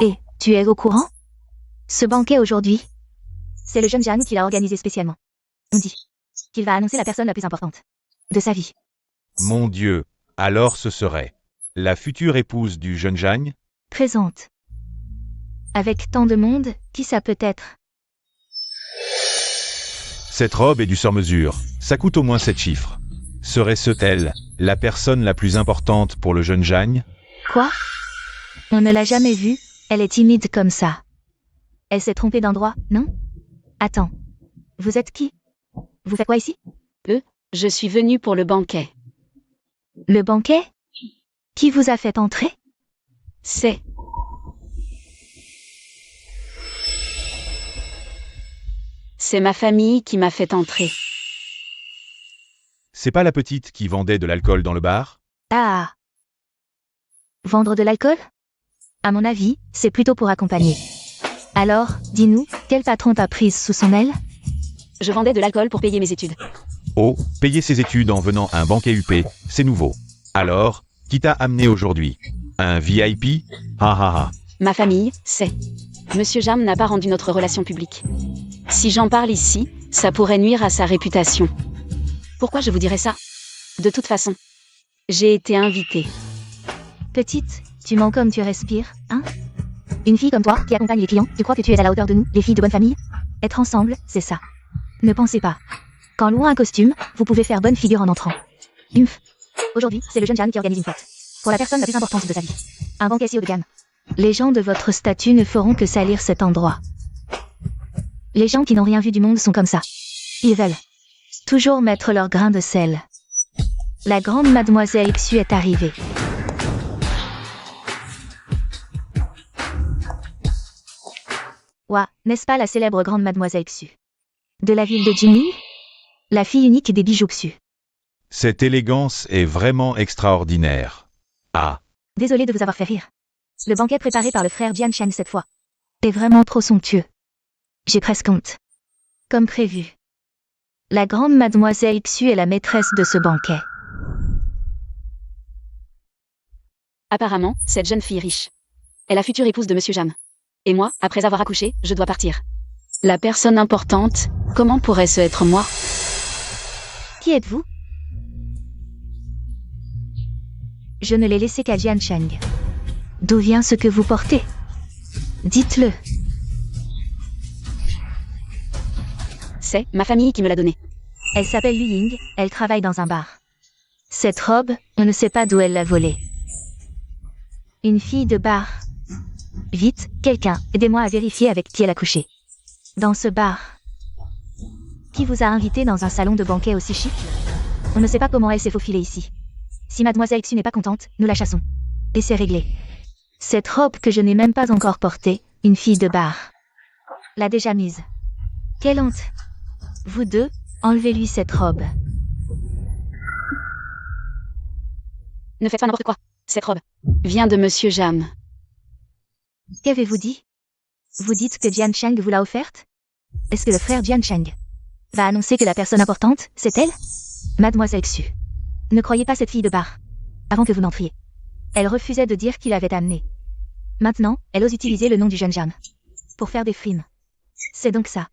Et, tu es au courant? Ce banquet aujourd'hui, c'est le jeune Jam qui l'a organisé spécialement. On dit qu'il va annoncer la personne la plus importante de sa vie. Mon Dieu, alors ce serait la future épouse du jeune Jagne? Présente. Avec tant de monde, qui ça peut être? Cette robe est du sur-mesure, ça coûte au moins 7 chiffres. Serait-ce-t-elle la personne la plus importante pour le jeune Jagne? Quoi? On ne l'a jamais vue, elle est timide comme ça. Elle s'est trompée d'endroit, non? Attends. Vous êtes qui? Vous faites quoi ici? Je suis venue pour le banquet. Le banquet? Qui vous a fait entrer? C'est ma famille qui m'a fait entrer. C'est pas la petite qui vendait de l'alcool dans le bar? Ah. Vendre de l'alcool? À mon avis, c'est plutôt pour accompagner. Alors, dis-nous, quel patron t'a prise sous son aile? Je vendais de l'alcool pour payer mes études. Oh, payer ses études en venant à un banquet UP, c'est nouveau. Alors, qui t'a amené aujourd'hui? Un VIP? Ha ha ha. Ma famille, c'est... Monsieur Jam n'a pas rendu notre relation publique. Si j'en parle ici, ça pourrait nuire à sa réputation. Pourquoi je vous dirais ça? De toute façon, j'ai été invitée. Petite, tu mens comme tu respires, hein? Une fille comme toi, qui accompagne les clients, tu crois que tu es à la hauteur de nous, les filles de bonne famille? Être ensemble, c'est ça. Ne pensez pas. Qu'en louant un costume, vous pouvez faire bonne figure en entrant. Humph. Aujourd'hui, c'est le jeune Jan qui organise une fête. Pour la personne la plus importante de sa vie. Un banquet si haut de gamme. Les gens de votre statut ne feront que salir cet endroit. Les gens qui n'ont rien vu du monde sont comme ça. Ils veulent toujours mettre leur grain de sel. La grande mademoiselle Xu est arrivée. Ouah, n'est-ce pas la célèbre grande mademoiselle Xu? De la ville de Jinling? La fille unique des bijoux Xu. Cette élégance est vraiment extraordinaire. Ah, Désolée de vous avoir fait rire. Le banquet préparé par le frère Jian Cheng cette fois est vraiment trop somptueux. J'ai presque honte. Comme prévu. La grande mademoiselle Xu est la maîtresse de ce banquet. Apparemment, cette jeune fille riche est la future épouse de Monsieur Jam. Et moi, après avoir accouché, je dois partir. La personne importante, comment pourrait-ce être moi? Qui êtes-vous? Je ne l'ai laissé qu'à Jian Cheng. D'où vient ce que vous portez? Dites-le. C'est ma famille qui me l'a donnée. Elle s'appelle Lu Ying, elle travaille dans un bar. Cette robe, on ne sait pas d'où elle l'a volée. Une fille de bar. Vite, quelqu'un, aidez-moi à vérifier avec qui elle a couché. Dans ce bar. Qui vous a invité dans un salon de banquet aussi chic? On ne sait pas comment elle s'est faufilée ici. Si mademoiselle Xu n'est pas contente, nous la chassons. Et c'est réglé. Cette robe que je n'ai même pas encore portée, une fille de bar l'a déjà mise. Quelle honte! Vous deux, enlevez-lui cette robe. Ne faites pas n'importe quoi. Cette robe vient de Monsieur Jam. Qu'avez-vous dit? Vous dites que Jian Cheng vous l'a offerte? Est-ce que le frère Jian Cheng va annoncer que la personne importante, c'est elle? Mademoiselle Xu. Ne croyez pas cette fille de bar. Avant que vous n'entriez. Elle refusait de dire qui l'avait amenée. Maintenant, elle ose utiliser le nom du jeune Jam. Pour faire des frimes. C'est donc ça.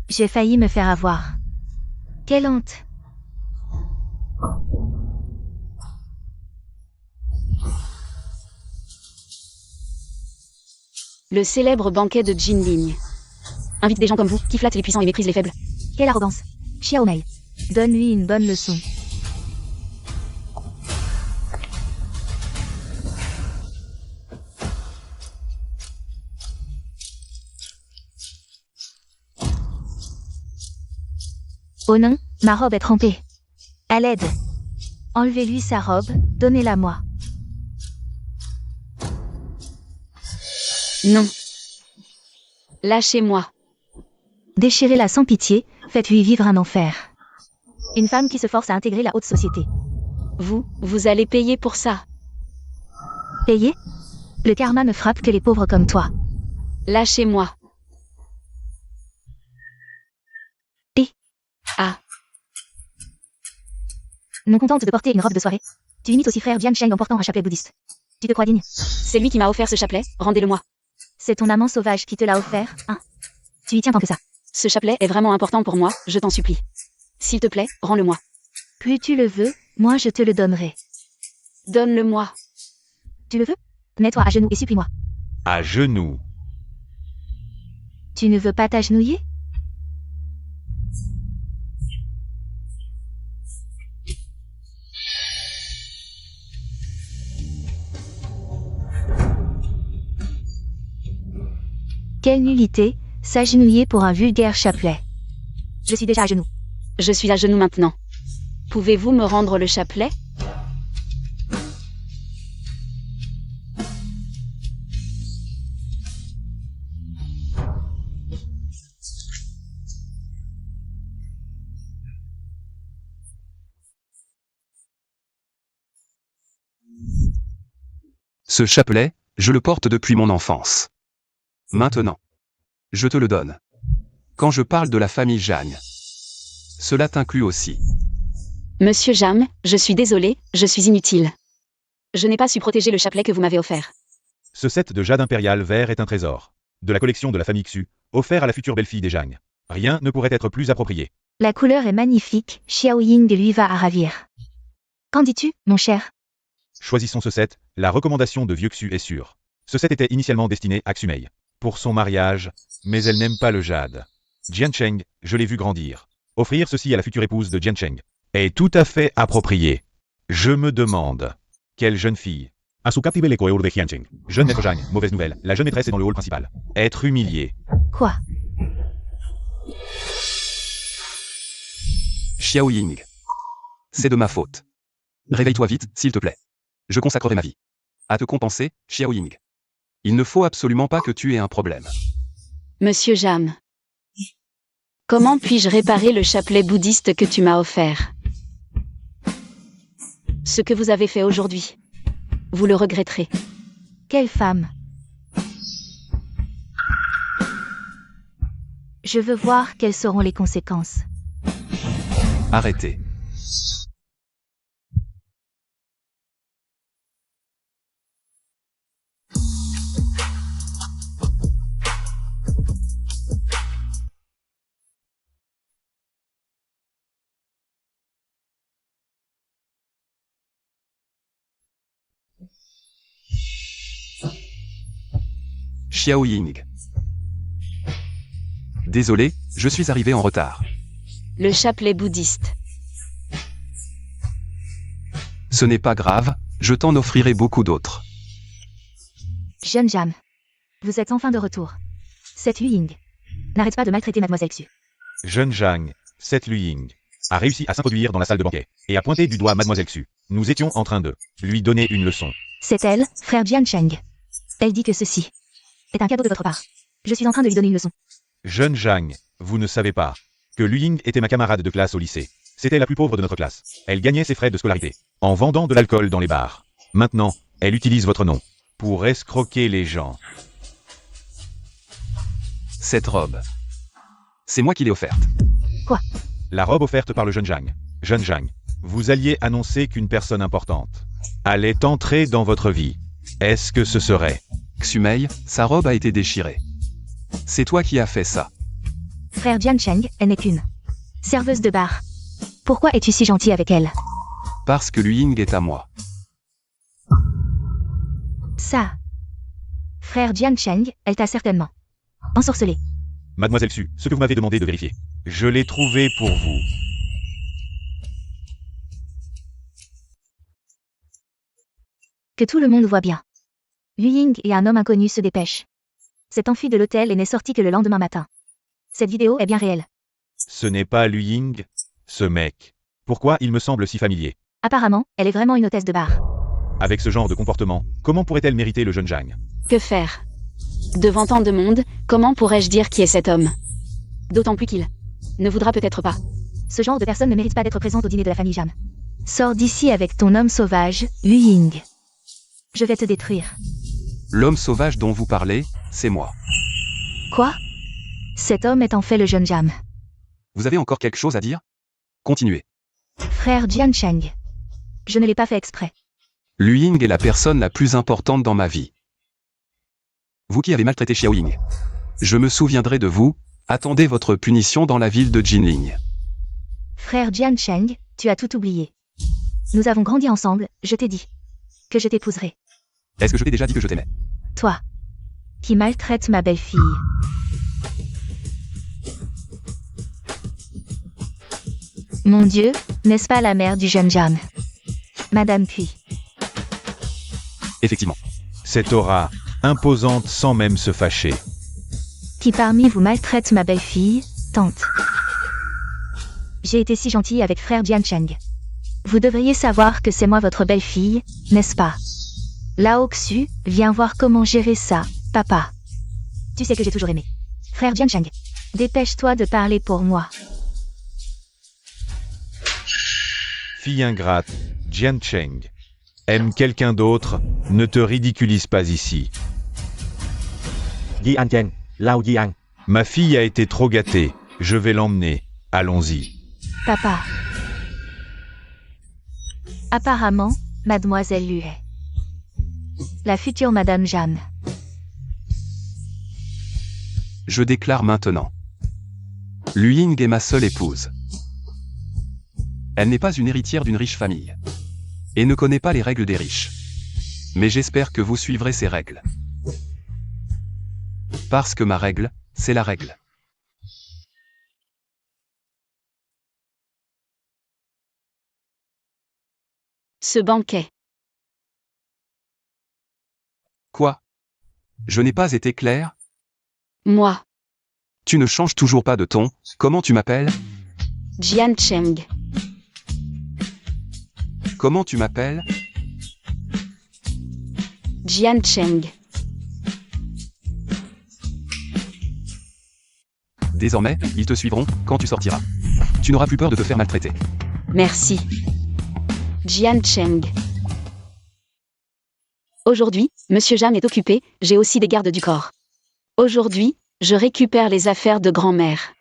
J'ai failli me faire avoir. Quelle honte! Le célèbre banquet de Jinling. Invite des gens comme vous, qui flattent les puissants et méprisent les faibles. Quelle arrogance! Xiao Mei. Donne-lui une bonne leçon. Oh non, ma robe est trempée. À l'aide. Enlevez-lui sa robe, donnez-la moi. Non. Lâchez-moi. Déchirez-la sans pitié, faites-lui vivre un enfer. Une femme qui se force à intégrer la haute société. Vous allez payer pour ça. Payer? Le karma ne frappe que les pauvres comme toi. Lâchez-moi. Non contente de porter une robe de soirée, tu imites aussi frère Jian Cheng en portant un chapelet bouddhiste. Tu te crois digne? C'est lui qui m'a offert ce chapelet, rendez-le-moi. C'est ton amant sauvage qui te l'a offert, hein? Tu y tiens tant que ça. Ce chapelet est vraiment important pour moi, je t'en supplie. S'il te plaît, rends-le-moi. Plus tu le veux, moi je te le donnerai. Donne-le-moi. Tu le veux? Mets-toi à genoux et supplie-moi. À genoux. Tu ne veux pas t'agenouiller? Quelle nullité, s'agenouiller pour un vulgaire chapelet. Je suis déjà à genoux. Je suis à genoux maintenant. Pouvez-vous me rendre le chapelet? Ce chapelet, je le porte depuis mon enfance. Maintenant, je te le donne. Quand je parle de la famille Jagne, cela t'inclut aussi. Monsieur Jam, je suis désolé, je suis inutile. Je n'ai pas su protéger le chapelet que vous m'avez offert. Ce set de jade impérial vert est un trésor. De la collection de la famille Xu, offert à la future belle-fille des Jang. Rien ne pourrait être plus approprié. La couleur est magnifique, Xiao Ying lui va à ravir. Qu'en dis-tu, mon cher? Choisissons ce set, la recommandation de vieux Xu est sûre. Ce set était initialement destiné à Xumei. Pour son mariage, mais elle n'aime pas le jade. Jian Cheng, je l'ai vu grandir. Offrir ceci à la future épouse de Jian Cheng est tout à fait approprié. Je me demande, quelle jeune fille? À su captive les coeurs de Jian Cheng. Jeune maître Jang, mauvaise nouvelle, la jeune maîtresse est dans le hall principal. Être humiliée. Quoi? Xiao Ying. C'est de ma faute. Réveille-toi vite, s'il te plaît. Je consacrerai ma vie à te compenser, Xiao Ying. Il ne faut absolument pas que tu aies un problème. Monsieur Jam. Comment puis-je réparer le chapelet bouddhiste que tu m'as offert? Ce que vous avez fait aujourd'hui. Vous le regretterez. Quelle femme? Je veux voir quelles seront les conséquences. Arrêtez. Xiao Ying. Désolé, je suis arrivé en retard. Le chapelet bouddhiste. Ce n'est pas grave, je t'en offrirai beaucoup d'autres. Jeune Jam. Vous êtes enfin de retour. Cette Yu Ying n'arrête pas de maltraiter Mademoiselle Xu. Jeune Jang, cette Lu Ying, a réussi à s'introduire dans la salle de banquet et à pointer du doigt Mademoiselle Xu. Nous étions en train de lui donner une leçon. C'est elle, frère Jian Cheng. Elle dit que ceci est un cadeau de votre part. Je suis en train de lui donner une leçon. Jeune Jang, vous ne savez pas que Lu Ying était ma camarade de classe au lycée. C'était la plus pauvre de notre classe. Elle gagnait ses frais de scolarité en vendant de l'alcool dans les bars. Maintenant, elle utilise votre nom pour escroquer les gens. Cette robe. C'est moi qui l'ai offerte. Quoi? La robe offerte par le jeune Jang. Jeune Jang, vous alliez annoncer qu'une personne importante allait entrer dans votre vie. Est-ce que ce serait... Xumei, sa robe a été déchirée. C'est toi qui as fait ça. Frère Jian Cheng, elle n'est qu'une serveuse de bar. Pourquoi es-tu si gentil avec elle? Parce que Lu Ying est à moi. Ça. Frère Jian Cheng, elle t'a certainement ensorcelé. Mademoiselle Xu, ce que vous m'avez demandé de vérifier. Je l'ai trouvé pour vous. Que tout le monde voit bien. Yu Ying et un homme inconnu se dépêchent. S'est enfui de l'hôtel et n'est sorti que le lendemain matin. Cette vidéo est bien réelle. Ce n'est pas Lu Ying, ce mec. Pourquoi il me semble si familier? Apparemment, elle est vraiment une hôtesse de bar. Avec ce genre de comportement, comment pourrait-elle mériter le jeune Jang? Que faire? Devant tant de monde, comment pourrais-je dire qui est cet homme? D'autant plus qu'il ne voudra peut-être pas. Ce genre de personne ne mérite pas d'être présente au dîner de la famille Jam. Sors d'ici avec ton homme sauvage, Yu Ying. Je vais te détruire. L'homme sauvage dont vous parlez, c'est moi. Quoi? Cet homme est en fait le jeune Jam. Vous avez encore quelque chose à dire? Continuez. Frère Jian Cheng. Je ne l'ai pas fait exprès. Lu Ying est la personne la plus importante dans ma vie. Vous qui avez maltraité Xiao Ying. Je me souviendrai de vous, attendez votre punition dans la ville de Jinling. Frère Jian Cheng, tu as tout oublié. Nous avons grandi ensemble, je t'ai dit. Que je t'épouserai. Est-ce que je t'ai déjà dit que je t'aimais? Toi. Qui maltraite ma belle-fille. Mon Dieu, n'est-ce pas la mère du jeune Jam? Madame Puis. Effectivement. Cette aura, imposante sans même se fâcher. Qui parmi vous maltraite ma belle-fille, tante? J'ai été si gentille avec frère Jian Cheng. Vous devriez savoir que c'est moi votre belle-fille, n'est-ce pas? Lao Xu, viens voir comment gérer ça, papa. Tu sais que j'ai toujours aimé. Frère Jian Cheng. Dépêche-toi de parler pour moi. Fille ingrate, Jian Cheng. Aime quelqu'un d'autre, ne te ridiculise pas ici. Jian Cheng, Lao Jian. Ma fille a été trop gâtée, je vais l'emmener, allons-y. Papa. Apparemment, mademoiselle Lu est la future madame Jam. Je déclare maintenant. Lu Ying est ma seule épouse. Elle n'est pas une héritière d'une riche famille. Et ne connaît pas les règles des riches. Mais j'espère que vous suivrez ces règles. Parce que ma règle, c'est la règle. Ce banquet. Quoi? Je n'ai pas été clair? Moi, Tu ne changes toujours pas de ton, comment tu m'appelles? Jian Cheng. Comment tu m'appelles? Jian Cheng. Désormais, ils te suivront, quand tu sortiras. Tu n'auras plus peur de te faire maltraiter. Merci. Jian Cheng. Aujourd'hui, Monsieur Jam est occupé, j'ai aussi des gardes du corps. Aujourd'hui, je récupère les affaires de grand-mère.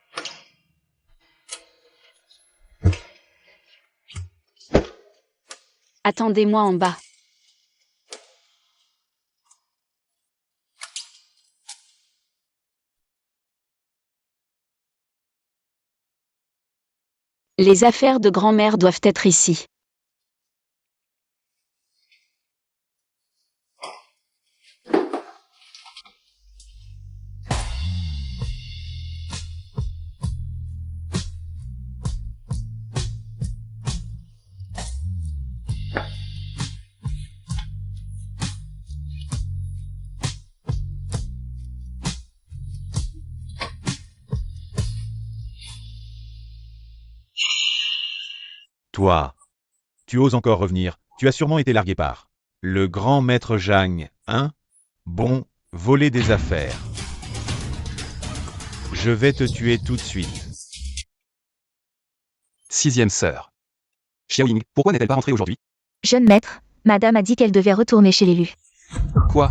Attendez-moi en bas. Les affaires de grand-mère doivent être ici. Toi. Tu oses encore revenir, tu as sûrement été largué par le grand maître Zhang, hein? Bon, voler des affaires. Je vais te tuer tout de suite. 6e sœur. Xiao Ying, pourquoi n'est-elle pas rentrée aujourd'hui? Jeune maître, madame a dit qu'elle devait retourner chez l'élu. Quoi?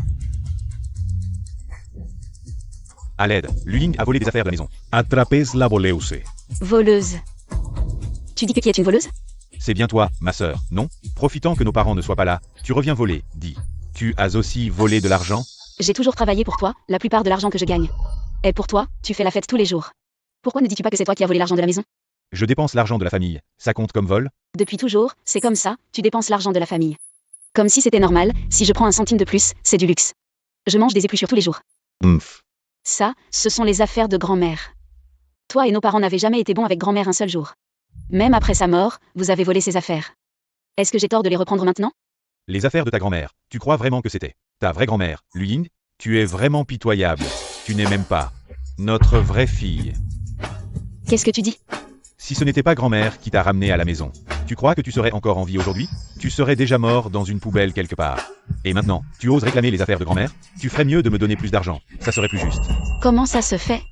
À l'aide, Lu Ying a volé des affaires de la maison. Attrapez la voleuse. Voleuse. Tu dis que qui est une voleuse? C'est bien toi, ma sœur, non? Profitant que nos parents ne soient pas là, tu reviens voler, dis. Tu as aussi volé de l'argent? J'ai toujours travaillé pour toi, la plupart de l'argent que je gagne. Et pour toi, tu fais la fête tous les jours. Pourquoi ne dis-tu pas que c'est toi qui as volé l'argent de la maison? Je dépense l'argent de la famille, ça compte comme vol? Depuis toujours, c'est comme ça, tu dépenses l'argent de la famille. Comme si c'était normal, si je prends un centime de plus, c'est du luxe. Je mange des épluchures tous les jours. Ça, ce sont les affaires de grand-mère. Toi et nos parents n'avaient jamais été bons avec grand-mère un seul jour. Même après sa mort, vous avez volé ses affaires. Est-ce que j'ai tort de les reprendre maintenant? Les affaires de ta grand-mère, tu crois vraiment que c'était ta vraie grand-mère, Lu Ying? Tu es vraiment pitoyable. Tu n'es même pas notre vraie fille. Qu'est-ce que tu dis? Si ce n'était pas grand-mère qui t'a ramené à la maison, tu crois que tu serais encore en vie aujourd'hui? Tu serais déjà mort dans une poubelle quelque part. Et maintenant, tu oses réclamer les affaires de grand-mère? Tu ferais mieux de me donner plus d'argent, ça serait plus juste. Comment ça se fait?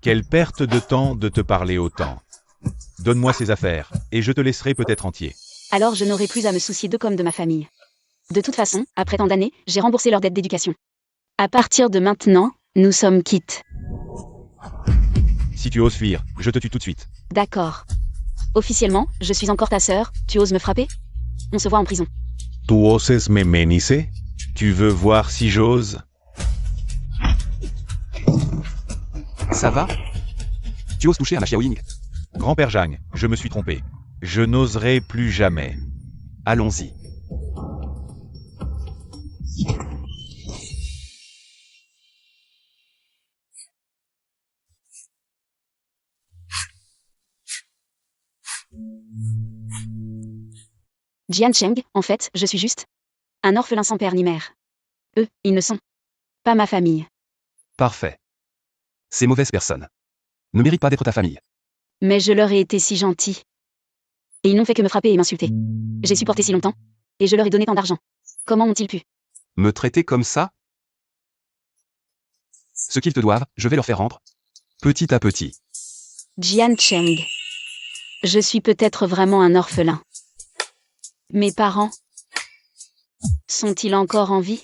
Quelle perte de temps de te parler autant. Donne-moi ces affaires, et je te laisserai peut-être entier. Alors je n'aurai plus à me soucier d'eux comme de ma famille. De toute façon, après tant d'années, j'ai remboursé leur dette d'éducation. À partir de maintenant, nous sommes quittes. Si tu oses fuir, je te tue tout de suite. D'accord. Officiellement, je suis encore ta sœur, tu oses me frapper? On se voit en prison. Tu oses me ménisser? Tu veux voir si j'ose? Ça va? Tu oses toucher à ma Xiaoying? Grand-père Zhang, je me suis trompé. Je n'oserai plus jamais. Allons-y. Jian Cheng, en fait, je suis juste un orphelin sans père ni mère. Eux, ils ne sont pas ma famille. Parfait. Ces mauvaises personnes ne méritent pas d'être ta famille. Mais je leur ai été si gentil. Et ils n'ont fait que me frapper et m'insulter. J'ai supporté si longtemps. Et je leur ai donné tant d'argent. Comment ont-ils pu? Me traiter comme ça? Ce qu'ils te doivent, je vais leur faire rendre. Petit à petit. Jian Cheng. Je suis peut-être vraiment un orphelin. Mes parents sont-ils encore en vie?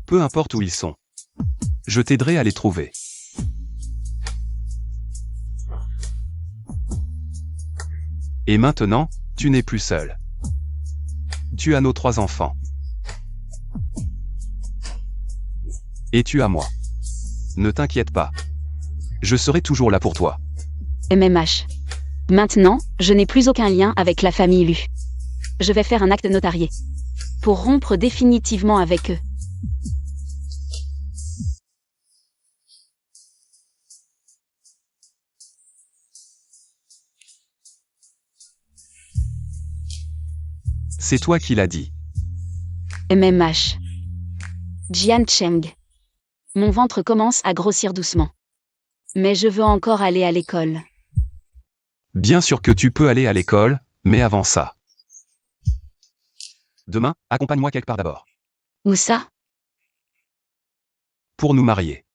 Peu importe où ils sont. Je t'aiderai à les trouver. Et maintenant, tu n'es plus seul. Tu as nos 3 enfants. Et tu as moi. Ne t'inquiète pas. Je serai toujours là pour toi. MMH. Maintenant, je n'ai plus aucun lien avec la famille Lu. Je vais faire un acte notarié. Pour rompre définitivement avec eux. C'est toi qui l'as dit. MMH. Jian Cheng. Mon ventre commence à grossir doucement. Mais je veux encore aller à l'école. Bien sûr que tu peux aller à l'école, mais avant ça. Demain, accompagne-moi quelque part d'abord. Où ça? Pour nous marier.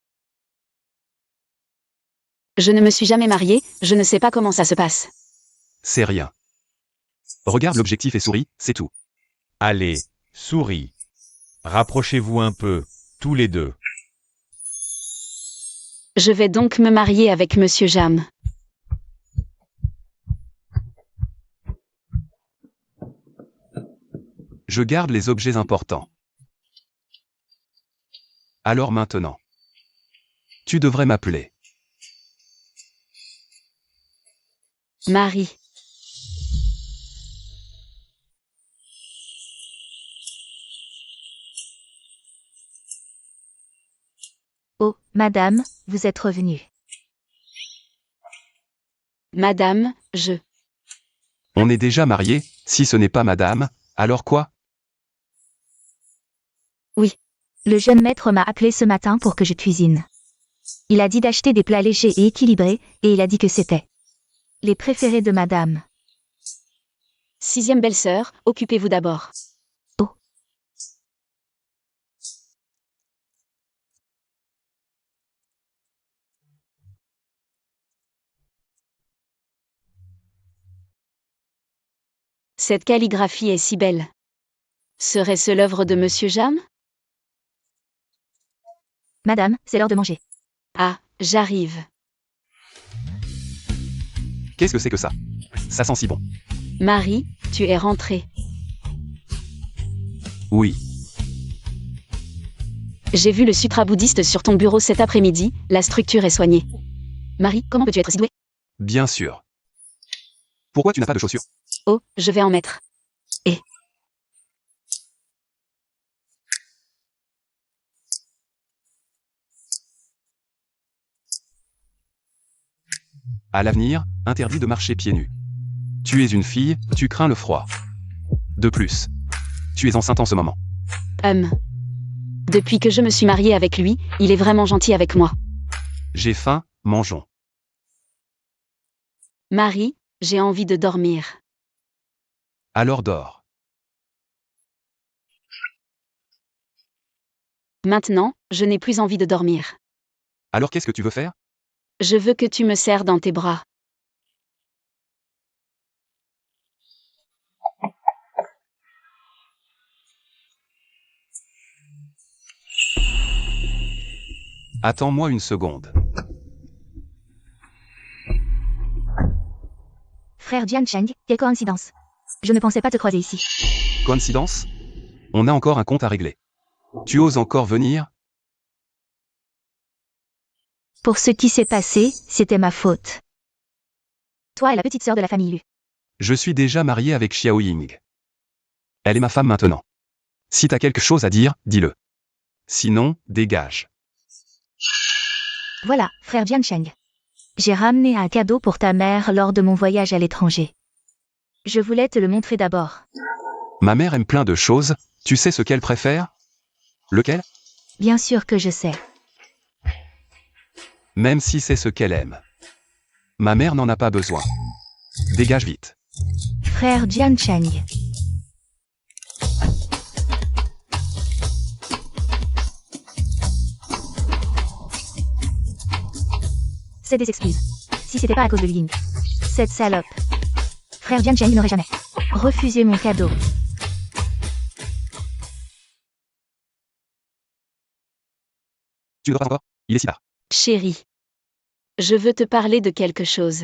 Je ne me suis jamais mariée, je ne sais pas comment ça se passe. C'est rien. Regarde l'objectif et souris, c'est tout. Allez, souris. Rapprochez-vous un peu, tous les deux. Je vais donc me marier avec Monsieur Jam. Je garde les objets importants. Alors maintenant. Tu devrais m'appeler. Marie. Oh, madame, vous êtes revenue. Madame, On est déjà mariés, si ce n'est pas madame, alors quoi? Le jeune maître m'a appelé ce matin pour que je cuisine. Il a dit d'acheter des plats légers et équilibrés, et il a dit que c'était les préférés de madame. 6e belle-sœur, occupez-vous d'abord. Oh. Cette calligraphie est si belle. Serait-ce l'œuvre de Monsieur Jam? Madame, c'est l'heure de manger. Ah, j'arrive. Qu'est-ce que c'est que ça? Ça sent si bon. Marie, tu es rentrée. Oui. J'ai vu le sutra bouddhiste sur ton bureau cet après-midi, la structure est soignée. Marie, comment peux-tu être si douée? Bien sûr. Pourquoi tu n'as pas de chaussures? Oh, je vais en mettre. À l'avenir, interdit de marcher pieds nus. Tu es une fille, tu crains le froid. De plus, tu es enceinte en ce moment. Depuis que je me suis mariée avec lui, il est vraiment gentil avec moi. J'ai faim, mangeons. Marie, j'ai envie de dormir. Alors dors. Maintenant, je n'ai plus envie de dormir. Alors qu'est-ce que tu veux faire? Je veux que tu me serres dans tes bras. Attends-moi une seconde. Frère Jian Cheng, quelle coïncidence. Je ne pensais pas te croiser ici. Coïncidence? On a encore un compte à régler. Tu oses encore venir? Pour ce qui s'est passé, c'était ma faute. Toi et la petite sœur de la famille Lu. Je suis déjà marié avec Xiao Ying. Elle est ma femme maintenant. Si t'as quelque chose à dire, dis-le. Sinon, dégage. Voilà, frère Jian Cheng. J'ai ramené un cadeau pour ta mère lors de mon voyage à l'étranger. Je voulais te le montrer d'abord. Ma mère aime plein de choses, tu sais ce qu'elle préfère? Lequel? Bien sûr que je sais. Même si c'est ce qu'elle aime. Ma mère n'en a pas besoin. Dégage vite. Frère Jian Cheng. C'est des excuses. Si c'était pas à cause de Ying. Cette salope. Frère Jian Cheng n'aurait jamais refusé mon cadeau. Tu dors encore? Il est si tard. Chérie. Je veux te parler de quelque chose.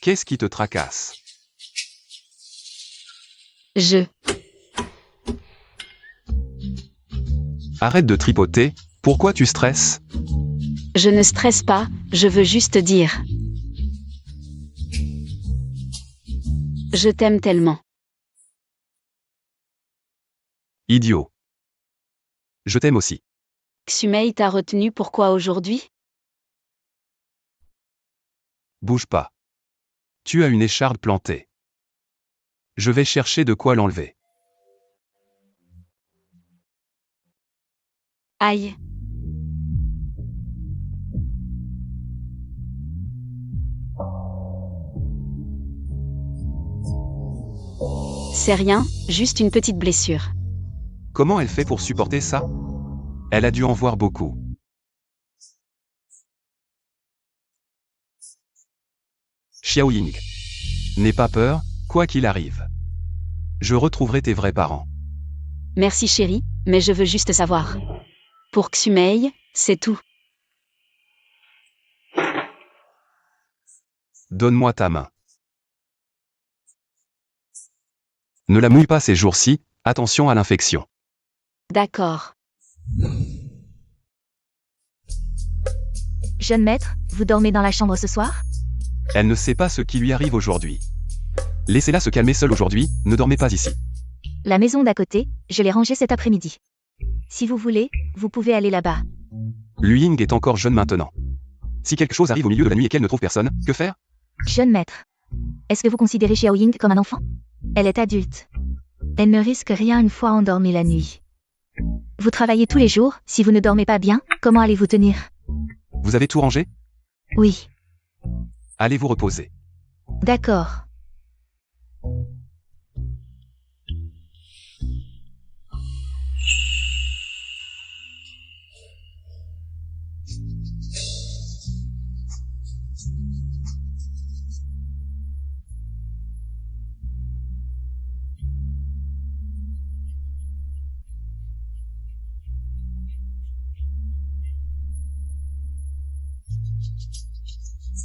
Qu'est-ce qui te tracasse? Arrête de tripoter, pourquoi tu stresses? Je ne stresse pas, je veux juste dire. Je t'aime tellement. Idiot. Je t'aime aussi. Xumei t'a retenu pourquoi aujourd'hui? Bouge pas. Tu as une écharde plantée. Je vais chercher de quoi l'enlever. Aïe. C'est rien, juste une petite blessure. Comment elle fait pour supporter ça? Elle a dû en voir beaucoup. Xiao Ying. N'aie pas peur, quoi qu'il arrive. Je retrouverai tes vrais parents. Merci chérie, mais je veux juste savoir. Pour Xumei, c'est tout. Donne-moi ta main. Ne la mouille pas ces jours-ci, attention à l'infection. D'accord. Jeune maître, vous dormez dans la chambre ce soir? Elle ne sait pas ce qui lui arrive aujourd'hui. Laissez-la se calmer seule aujourd'hui, ne dormez pas ici. La maison d'à côté, je l'ai rangée cet après-midi. Si vous voulez, vous pouvez aller là-bas. Lu Ying est encore jeune maintenant. Si quelque chose arrive au milieu de la nuit et qu'elle ne trouve personne, que faire? Jeune maître. Est-ce que vous considérez Xiao Ying comme un enfant? Elle est adulte. Elle ne risque rien une fois endormie la nuit. Vous travaillez tous les jours, si vous ne dormez pas bien, comment allez-vous tenir? Vous avez tout rangé? Oui. Allez vous reposer. D'accord.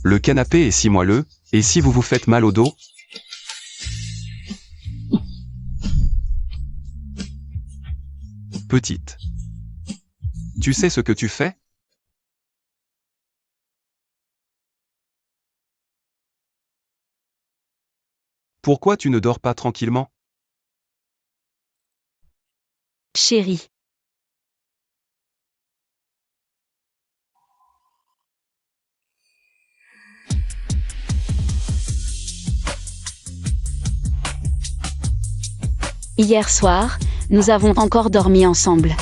Le canapé est si moelleux, et si vous vous faites mal au dos? Petite. Tu sais ce que tu fais? Pourquoi tu ne dors pas tranquillement? Chérie. Hier soir, nous avons encore dormi ensemble.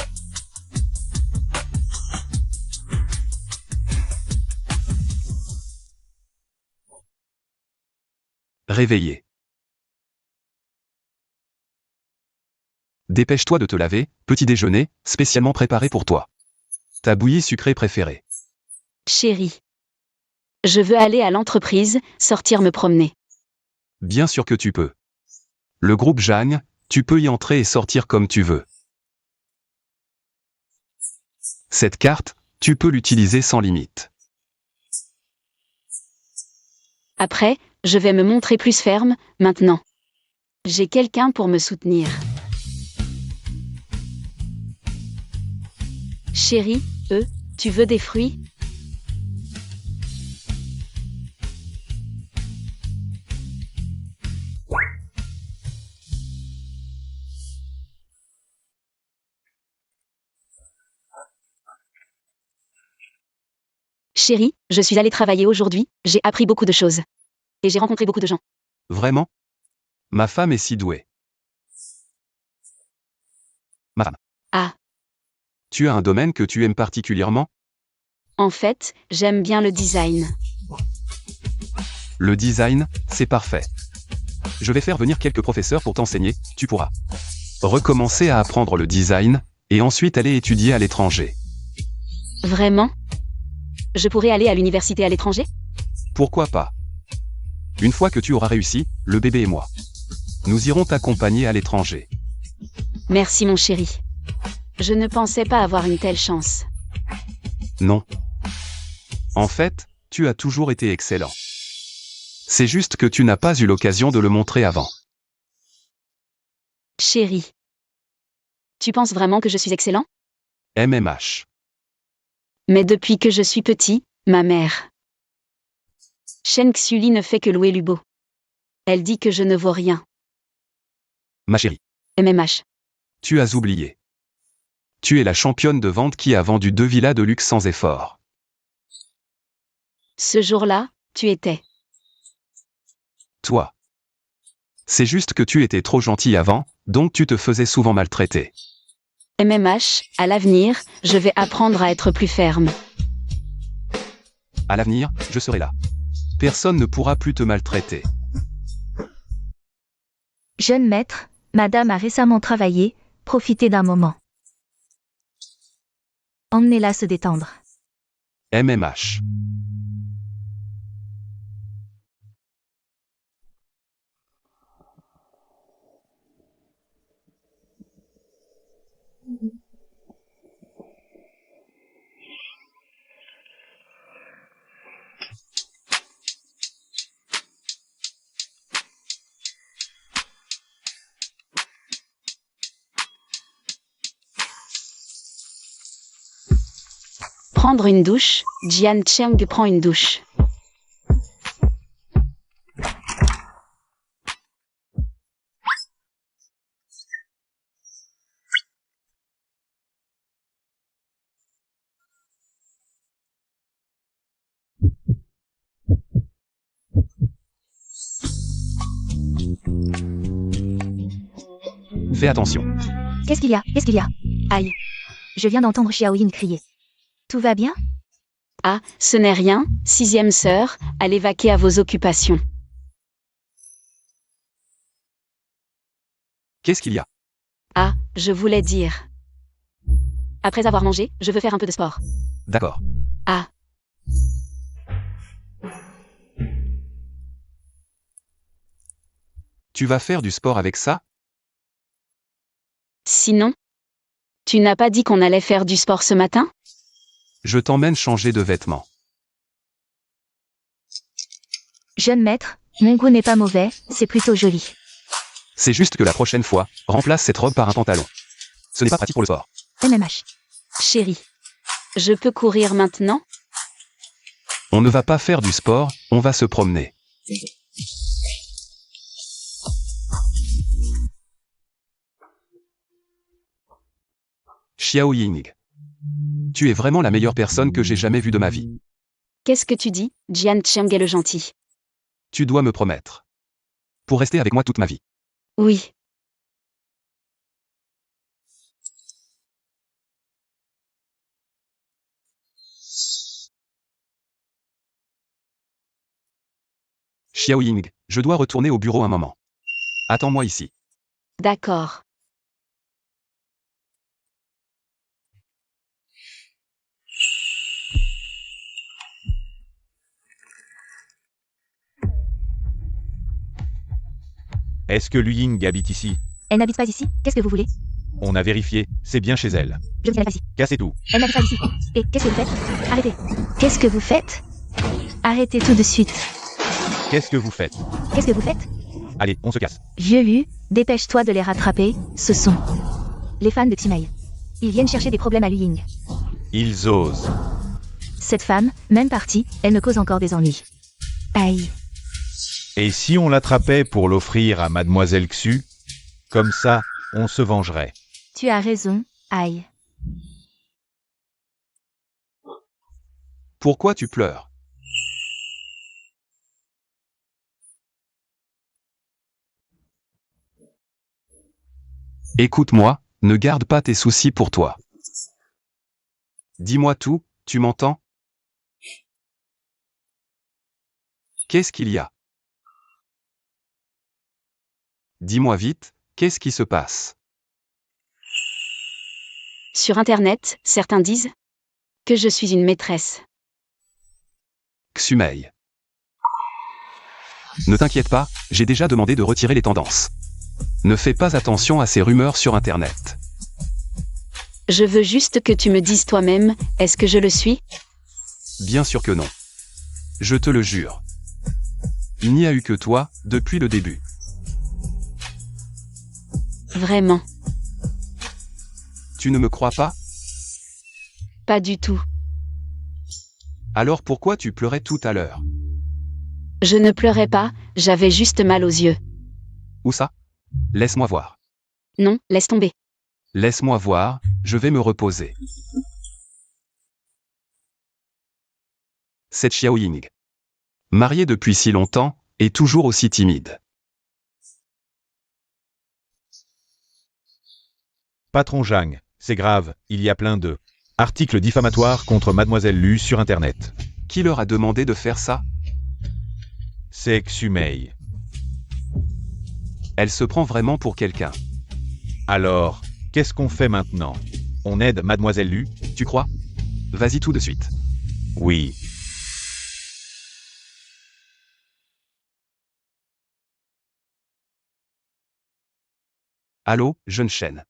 Réveillé. Dépêche-toi de te laver, petit déjeuner, spécialement préparé pour toi. Ta bouillie sucrée préférée. Chérie. Je veux aller à l'entreprise, sortir me promener. Bien sûr que tu peux. Le groupe Jeanne, tu peux y entrer et sortir comme tu veux. Cette carte, tu peux l'utiliser sans limite. Après, je vais me montrer plus ferme, maintenant. J'ai quelqu'un pour me soutenir. Chérie, tu veux des fruits? Chérie, je suis allée travailler aujourd'hui, j'ai appris beaucoup de choses. Et j'ai rencontré beaucoup de gens. Vraiment? Ma femme est si douée. Ma femme. Ah, Tu as un domaine que tu aimes particulièrement? en fait, j'aime bien le design. Le design, c'est parfait. Je vais faire venir quelques professeurs pour t'enseigner, tu pourras recommencer à apprendre le design, et ensuite aller étudier à l'étranger. Vraiment? Je pourrais aller à l'université à l'étranger? Pourquoi pas? Une fois que tu auras réussi, le bébé et moi, nous irons t'accompagner à l'étranger. Merci mon chéri. Je ne pensais pas avoir une telle chance. Non. En fait, tu as toujours été excellent. C'est juste que tu n'as pas eu l'occasion de le montrer avant. Chérie. Tu penses vraiment que je suis excellent? MMH. Mais depuis que je suis petit, ma mère. Shen Xuli ne fait que louer Lubo. Elle dit que je ne vaux rien. Ma chérie, MMH. tu as oublié. Tu es la championne de vente qui a vendu 2 villas de luxe sans effort. Ce jour-là, tu étais. Toi. C'est juste que tu étais trop gentil avant, donc tu te faisais souvent maltraiter. MMH, à l'avenir, je vais apprendre à être plus ferme. À l'avenir, je serai là. Personne ne pourra plus te maltraiter. Jeune maître, madame a récemment travaillé, profitez d'un moment. Emmenez-la se détendre. MMH. Prendre une douche, Jian Cheng prend une douche. Fais attention. Qu'est-ce qu'il y a? Qu'est-ce qu'il y a? Aïe. Je viens d'entendre Xiaoyin crier. Tout va bien? Ah, ce n'est rien, 6e sœur, allez vaquer à vos occupations. Qu'est-ce qu'il y a? Ah, je voulais dire. Après avoir mangé, je veux faire un peu de sport. D'accord. Ah, Tu vas faire du sport avec ça? sinon? Tu n'as pas dit qu'on allait faire du sport ce matin? Je t'emmène changer de vêtements. Jeune maître, mon goût n'est pas mauvais, c'est plutôt joli. C'est juste que la prochaine fois, remplace cette robe par un pantalon. Ce n'est pas pratique pour le sport. MMH. Chérie. Je peux courir maintenant? On ne va pas faire du sport, on va se promener. Xiao Ying. Tu es vraiment la meilleure personne que j'ai jamais vue de ma vie. Qu'est-ce que tu dis, Jian Cheng est le gentil? Tu dois me promettre. Pour rester avec moi toute ma vie. Oui. Xiao Ying, je dois retourner au bureau un moment. Attends-moi ici. D'accord. Est-ce que Lu Ying habite ici? Elle n'habite pas ici, qu'est-ce que vous voulez? On a vérifié, c'est bien chez elle. Je me dis à la ici. Cassez tout. Elle n'habite pas ici. Et qu'est-ce que vous faites? Arrêtez. Qu'est-ce que vous faites? Arrêtez tout de suite. Qu'est-ce que vous faites? Qu'est-ce que vous faites? Allez, on se casse. Vieux Lu, dépêche-toi de les rattraper, ce sont les fans de Ximei. Ils viennent chercher des problèmes à Lu Ying. Ils osent. Cette femme, même partie, elle me cause encore des ennuis. Aïe. Et si on l'attrapait pour l'offrir à Mademoiselle Xu? Comme ça, on se vengerait. Tu as raison, aïe. Pourquoi tu pleures? Écoute-moi, ne garde pas tes soucis pour toi. Dis-moi tout, tu m'entends? Qu'est-ce qu'il y a? Dis-moi vite, qu'est-ce qui se passe? Sur Internet, certains disent que je suis une maîtresse. Xumei. Ne t'inquiète pas, j'ai déjà demandé de retirer les tendances. Ne fais pas attention à ces rumeurs sur Internet. Je veux juste que tu me dises toi-même, est-ce que je le suis? Bien sûr que non. Je te le jure. Il n'y a eu que toi, depuis le début. Vraiment, Tu ne me crois pas? pas du tout. Alors pourquoi tu pleurais tout à l'heure? Je ne pleurais pas, j'avais juste mal aux yeux. Où ça? Laisse-moi voir. Non, laisse tomber. Laisse-moi voir, je vais me reposer. Cette Xiao Ying. Mariée depuis si longtemps, et toujours aussi timide. Patron Zhang, c'est grave, il y a plein de articles diffamatoires contre Mademoiselle Lu sur Internet. Qui leur a demandé de faire ça? C'est Xumei. Elle se prend vraiment pour quelqu'un. Alors, qu'est-ce qu'on fait maintenant? On aide Mademoiselle Lu? Tu crois? Vas-y tout de suite. Oui. Allô, jeune Shen.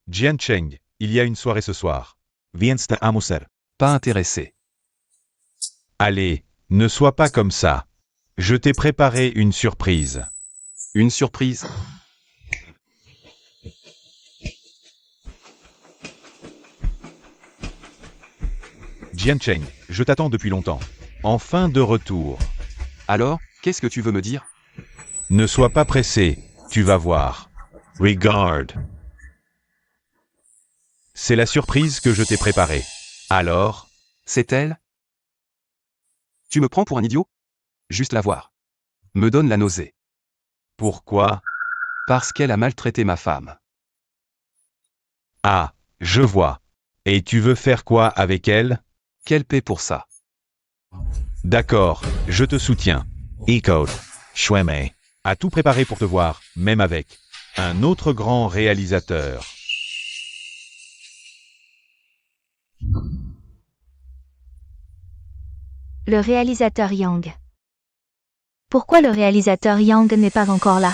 Jian Cheng, il y a une soirée ce soir. Vienst à Amuser. Pas intéressé. Allez, ne sois pas comme ça. Je t'ai préparé une surprise. Une surprise? Jian Cheng, je t'attends depuis longtemps. Enfin de retour. Alors, qu'est-ce que tu veux me dire? Ne sois pas pressé, tu vas voir. Regarde. C'est la surprise que je t'ai préparée. Alors, C'est elle? Tu me prends pour un idiot? Juste la voir. Me donne la nausée. pourquoi? Parce qu'elle a maltraité ma femme. Ah, je vois. Et tu veux faire quoi avec elle? Quelle paix pour ça? D'accord, je te soutiens. Ecode, Shuemei, a tout préparé pour te voir, même avec un autre grand réalisateur. Le réalisateur Yang. Pourquoi le réalisateur Yang n'est pas encore là?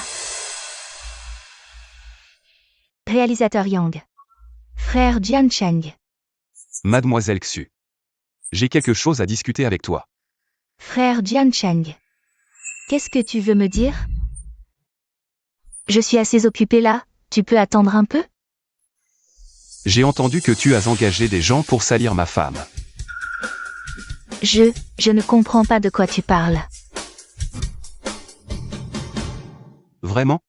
Réalisateur Yang. Frère Jian Cheng. Mademoiselle Xu. J'ai quelque chose à discuter avec toi. Frère Jian Cheng. Qu'est-ce que tu veux me dire? Je suis assez occupé là, tu peux attendre un peu? J'ai entendu que tu as engagé des gens pour salir ma femme. Je ne comprends pas de quoi tu parles. Vraiment?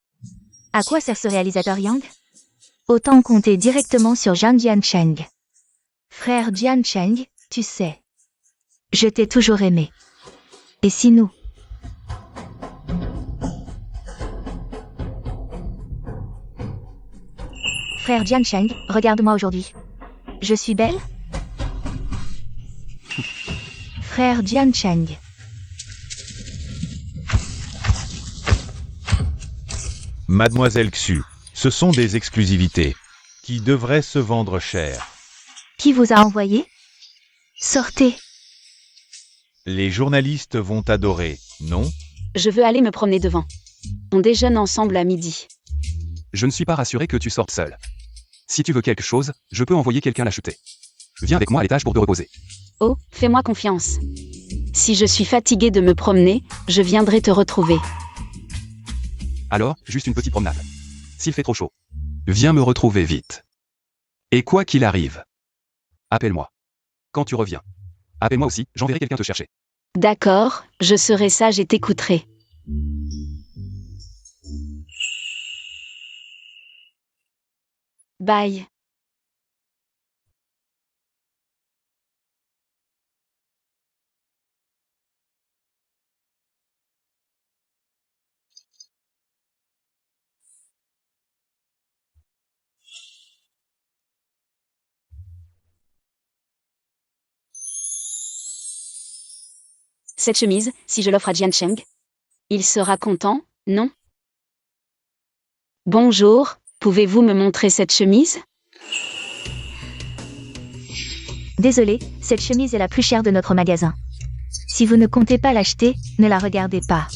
À quoi sert ce réalisateur Yang? Autant compter directement sur Zhang Jiancheng. Frère Jiancheng, tu sais. Je t'ai toujours aimé. Et si nous? Frère Jiancheng, regarde-moi aujourd'hui. Je suis belle? Frère Jiancheng. Mademoiselle Xu, ce sont des exclusivités qui devraient se vendre cher. Qui vous a envoyé? Sortez. Les journalistes vont adorer, non? Je veux aller me promener devant. On déjeune ensemble à midi. Je ne suis pas rassuré que tu sortes seule. Si tu veux quelque chose, je peux envoyer quelqu'un l'acheter. Viens avec moi à l'étage pour te reposer. Oh, fais-moi confiance. Si je suis fatiguée de me promener, je viendrai te retrouver. Alors, juste une petite promenade. S'il fait trop chaud, viens me retrouver vite. Et quoi qu'il arrive, appelle-moi. Quand tu reviens, appelle-moi aussi, j'enverrai quelqu'un te chercher. D'accord, je serai sage et t'écouterai. Bye. Cette chemise, si je l'offre à Jian Cheng, il sera content, non? Bonjour, pouvez-vous me montrer cette chemise? Désolé, cette chemise est la plus chère de notre magasin. Si vous ne comptez pas l'acheter, ne la regardez pas.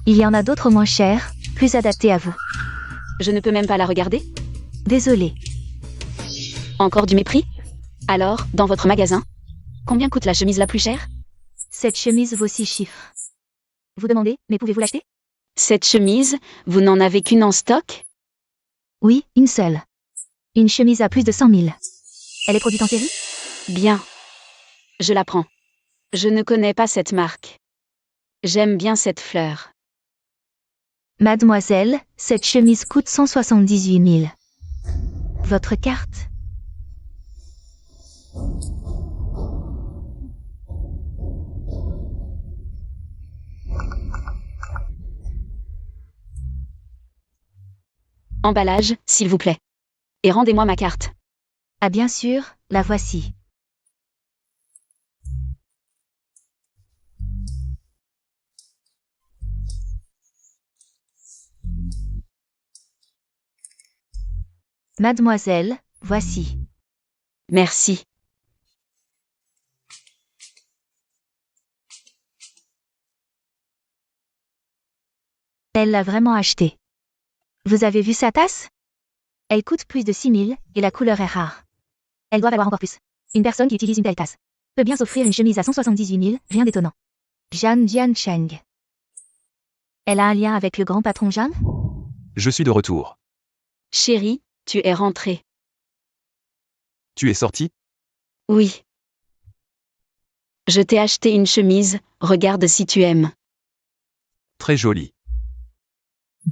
Il y en a d'autres moins chères, plus adaptées à vous. Je ne peux même pas la regarder? Désolé. Encore du mépris? Alors, dans votre magasin, combien coûte la chemise la plus chère? Cette chemise vaut 6 chiffres. Vous demandez, mais pouvez-vous l'acheter? Cette chemise, vous n'en avez qu'une en stock? Oui, une seule. Une chemise à plus de 100 000. Elle est produite en série? Bien. Je la prends. Je ne connais pas cette marque. J'aime bien cette fleur. Mademoiselle, cette chemise coûte 178 000. Votre carte? Emballage, s'il vous plaît. Et rendez-moi ma carte. Ah bien sûr, la voici. Mademoiselle, voici. Merci. Elle l'a vraiment achetée. Vous avez vu sa tasse? Elle coûte plus de 6 000 et la couleur est rare. Elle doit valoir encore plus. Une personne qui utilise une telle tasse peut bien s'offrir une chemise à 178 000, rien d'étonnant. Jian Cheng. Elle a un lien avec le grand patron Jian? Je suis de retour. Chérie, tu es rentrée. Tu es sorti? Oui. Je t'ai acheté une chemise, regarde si tu aimes. Très joli.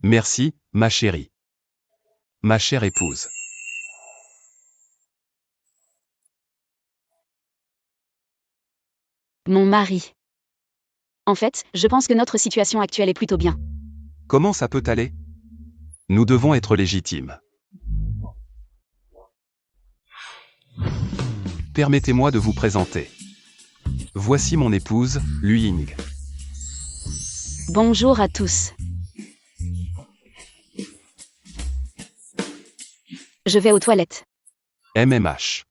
Merci, ma chérie. Ma chère épouse. Mon mari. En fait, je pense que notre situation actuelle est plutôt bien. Comment ça peut aller? Nous devons être légitimes. Permettez-moi de vous présenter. Voici mon épouse, Lu Ying. Bonjour à tous. Je vais aux toilettes. MMH.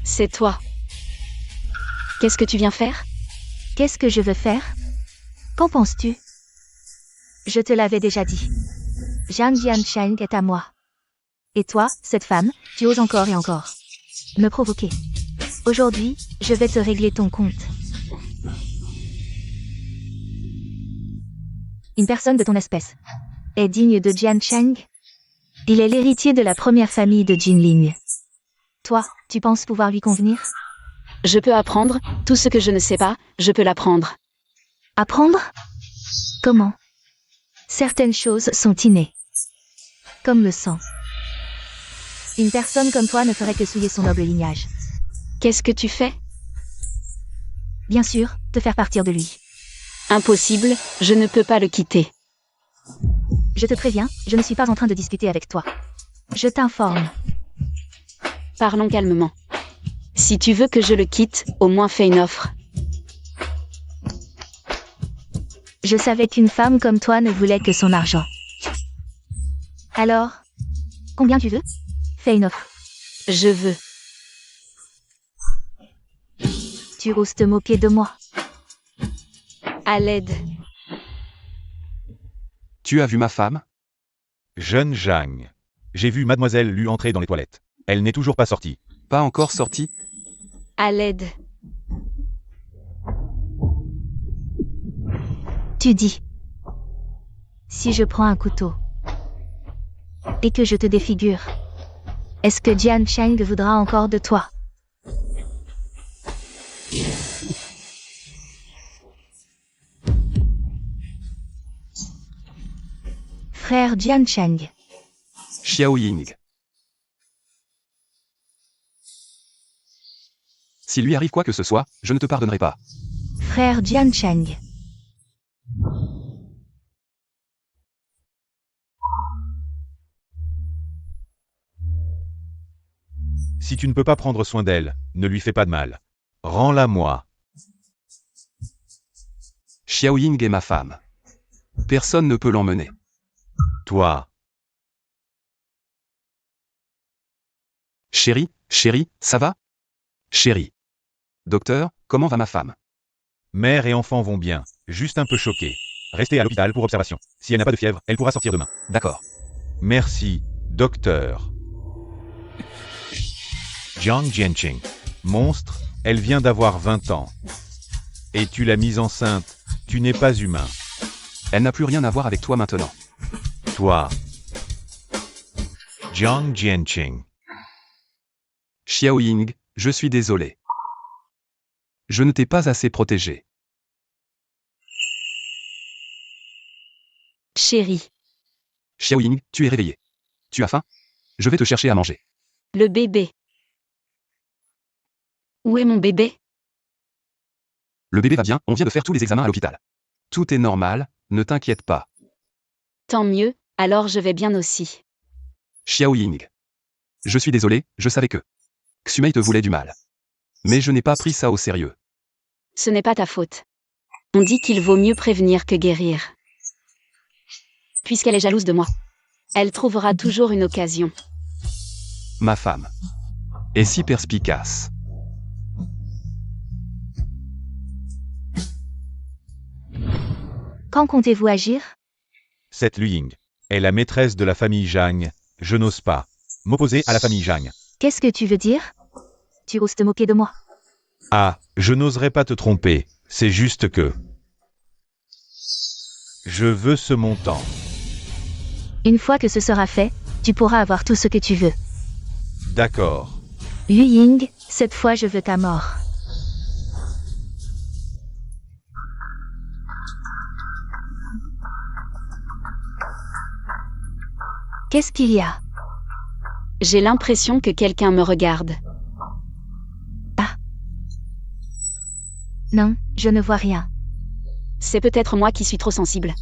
C'est toi. Qu'est-ce que tu viens faire? Qu'est-ce que je veux faire? Qu'en penses-tu? Je te l'avais déjà dit. Jian Cheng est à moi. Et toi, cette femme, tu oses encore et encore me provoquer. Aujourd'hui, je vais te régler ton compte. Une personne de ton espèce est digne de Jian Cheng? Il est l'héritier de la première famille de Jinling. Toi, tu penses pouvoir lui convenir? Je peux apprendre, tout ce que je ne sais pas, je peux l'apprendre. Apprendre? Comment? Certaines choses sont innées. Comme le sang. Une personne comme toi ne ferait que souiller son noble lignage. Qu'est-ce que tu fais? Bien sûr, te faire partir de lui. Impossible, je ne peux pas le quitter. Je te préviens, je ne suis pas en train de discuter avec toi. Je t'informe. Parlons calmement. Si tu veux que je le quitte, au moins fais une offre. Je savais qu'une femme comme toi ne voulait que son argent. Alors, combien tu veux? Fais une offre. Je veux. Tu oses te moquer de moi. À l'aide. Tu as vu ma femme? Jeune Zhang. J'ai vu mademoiselle Lu entrer dans les toilettes. Elle n'est toujours pas sortie. Pas encore sortie? À l'aide. Tu dis. Si je prends un couteau et que je te défigure, est-ce que Jian Cheng voudra encore de toi? Frère Jian Cheng. Xiao Ying. S'il lui arrive quoi que ce soit, je ne te pardonnerai pas. Frère Jian Cheng. Si tu ne peux pas prendre soin d'elle, ne lui fais pas de mal. Rends-la moi. Xiao Ying est ma femme. Personne ne peut l'emmener. Toi. Chérie, ça va? Chérie. Docteur, comment va ma femme? Mère et enfant vont bien, juste un peu choqués. Restez à l'hôpital pour observation. Si elle n'a pas de fièvre, elle pourra sortir demain. D'accord. Merci, docteur. Jiang Jianqing. Monstre, elle vient d'avoir 20 ans. Et tu l'as mise enceinte, tu n'es pas humain. Elle n'a plus rien à voir avec toi maintenant. Toi. Jiang Jianqing. Xiao Ying, je suis désolé. Je ne t'ai pas assez protégé. Chérie. Xiao Ying, tu es réveillé. Tu as faim? Je vais te chercher à manger. Le bébé. Où est mon bébé? Le bébé va bien, on vient de faire tous les examens à l'hôpital. Tout est normal, ne t'inquiète pas. Tant mieux, alors je vais bien aussi. Xiao Ying. Je suis désolé, je savais que Xumei te voulait du mal. Mais je n'ai pas pris ça au sérieux. Ce n'est pas ta faute. On dit qu'il vaut mieux prévenir que guérir. Puisqu'elle est jalouse de moi, elle trouvera toujours une occasion. Ma femme est si perspicace. Quand comptez-vous agir? Cette Lu Ying est la maîtresse de la famille Zhang. Je n'ose pas m'opposer à la famille Zhang. Qu'est-ce que tu veux dire? Tu oses te moquer de moi. Ah, je n'oserais pas te tromper, c'est juste que je veux ce montant. Une fois que ce sera fait, tu pourras avoir tout ce que tu veux. D'accord. Yu Ying, cette fois je veux ta mort. Qu'est-ce qu'il y a? J'ai l'impression que quelqu'un me regarde. Ah. Non, je ne vois rien. C'est peut-être moi qui suis trop sensible.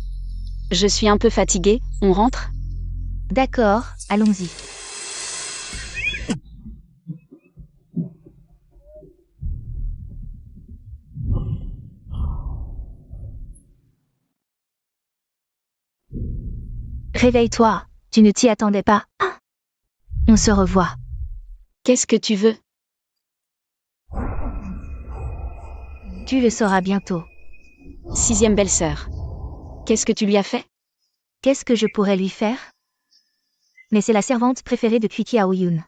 Je suis un peu fatiguée, on rentre? D'accord, allons-y. Réveille-toi, tu ne t'y attendais pas. Ah. On se revoit. Qu'est-ce que tu veux? Tu le sauras bientôt. 6e belle-sœur. Qu'est-ce que tu lui as fait? Qu'est-ce que je pourrais lui faire? Mais c'est la servante préférée de Kui Kiaoyun.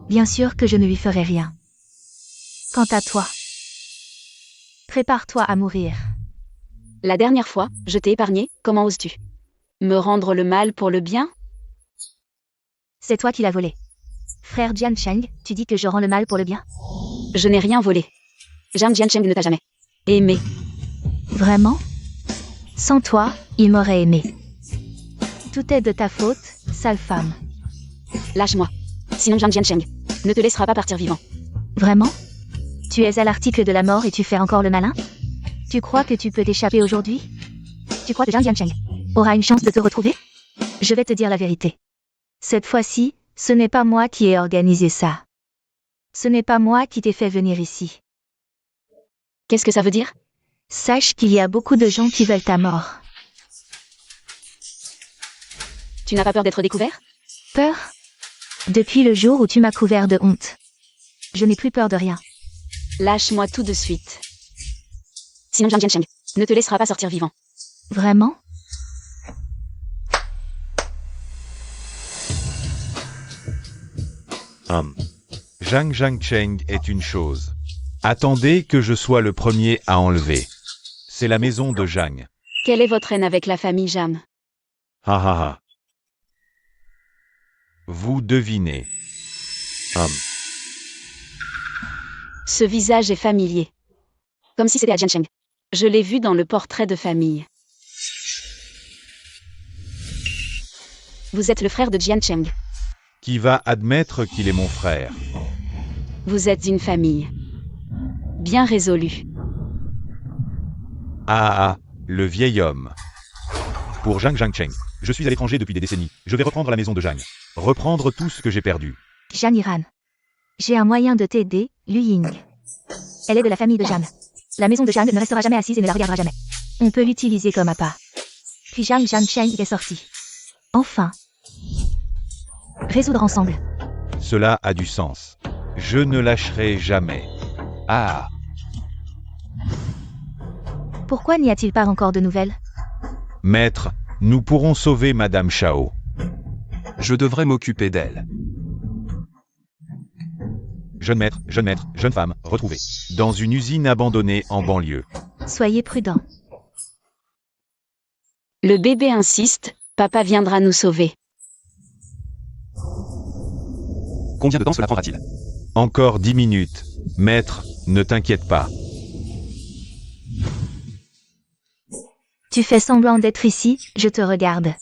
Bien sûr que je ne lui ferai rien. Quant à toi, prépare-toi à mourir. La dernière fois, je t'ai épargné, comment oses-tu? Me rendre le mal pour le bien? C'est toi qui l'as volé. Frère Jian Cheng, tu dis que je rends le mal pour le bien? Je n'ai rien volé. Jian Cheng ne t'a jamais aimé. Vraiment? Sans toi, il m'aurait aimé. Tout est de ta faute, sale femme. Lâche-moi. Sinon Jian Cheng ne te laissera pas partir vivant. Vraiment? Tu es à l'article de la mort et tu fais encore le malin? Tu crois que tu peux t'échapper aujourd'hui? Tu crois que Jian Cheng aura une chance de te retrouver? Je vais te dire la vérité. Cette fois-ci, ce n'est pas moi qui ai organisé ça. Ce n'est pas moi qui t'ai fait venir ici. Qu'est-ce que ça veut dire? Sache qu'il y a beaucoup de gens qui veulent ta mort. Tu n'as pas peur d'être découvert? Peur? Depuis le jour où tu m'as couvert de honte. Je n'ai plus peur de rien. Lâche-moi tout de suite. Sinon Zhang Jiancheng ne te laissera pas sortir vivant. Vraiment? Zhang Jiancheng est une chose. Attendez que je sois le premier à enlever. C'est la maison de Zhang. Quelle est votre haine avec la famille Jam? Ha ha ha. Vous devinez. Ce visage est familier. Comme si c'était à Jiancheng. Je l'ai vu dans le portrait de famille. Vous êtes le frère de Jiancheng. Qui va admettre qu'il est mon frère? Vous êtes une famille. Bien résolue. Ah, le vieil homme. Pour Zhang Jiancheng, je suis à l'étranger depuis des décennies. Je vais reprendre la maison de Zhang. Reprendre tout ce que j'ai perdu. Jeanne Iran. J'ai un moyen de t'aider, Lu Ying. Elle est de la famille de Jeanne. La maison de Jeanne ne restera jamais assise et ne la regardera jamais. On peut l'utiliser comme appât. Puis Zhang Jiancheng est sorti. Enfin. Résoudre ensemble. Cela a du sens. Je ne lâcherai jamais. Ah, Pourquoi n'y a-t-il pas encore de nouvelles? Maître, nous pourrons sauver Madame Chao. je devrais m'occuper d'elle. Jeune maître, jeune femme, retrouvée. Dans une usine abandonnée en banlieue. Soyez prudents. Le bébé insiste, papa viendra nous sauver. Combien de temps cela prendra-t-il? Encore 10 minutes. Maître, ne t'inquiète pas. Tu fais semblant d'être ici, je te regarde.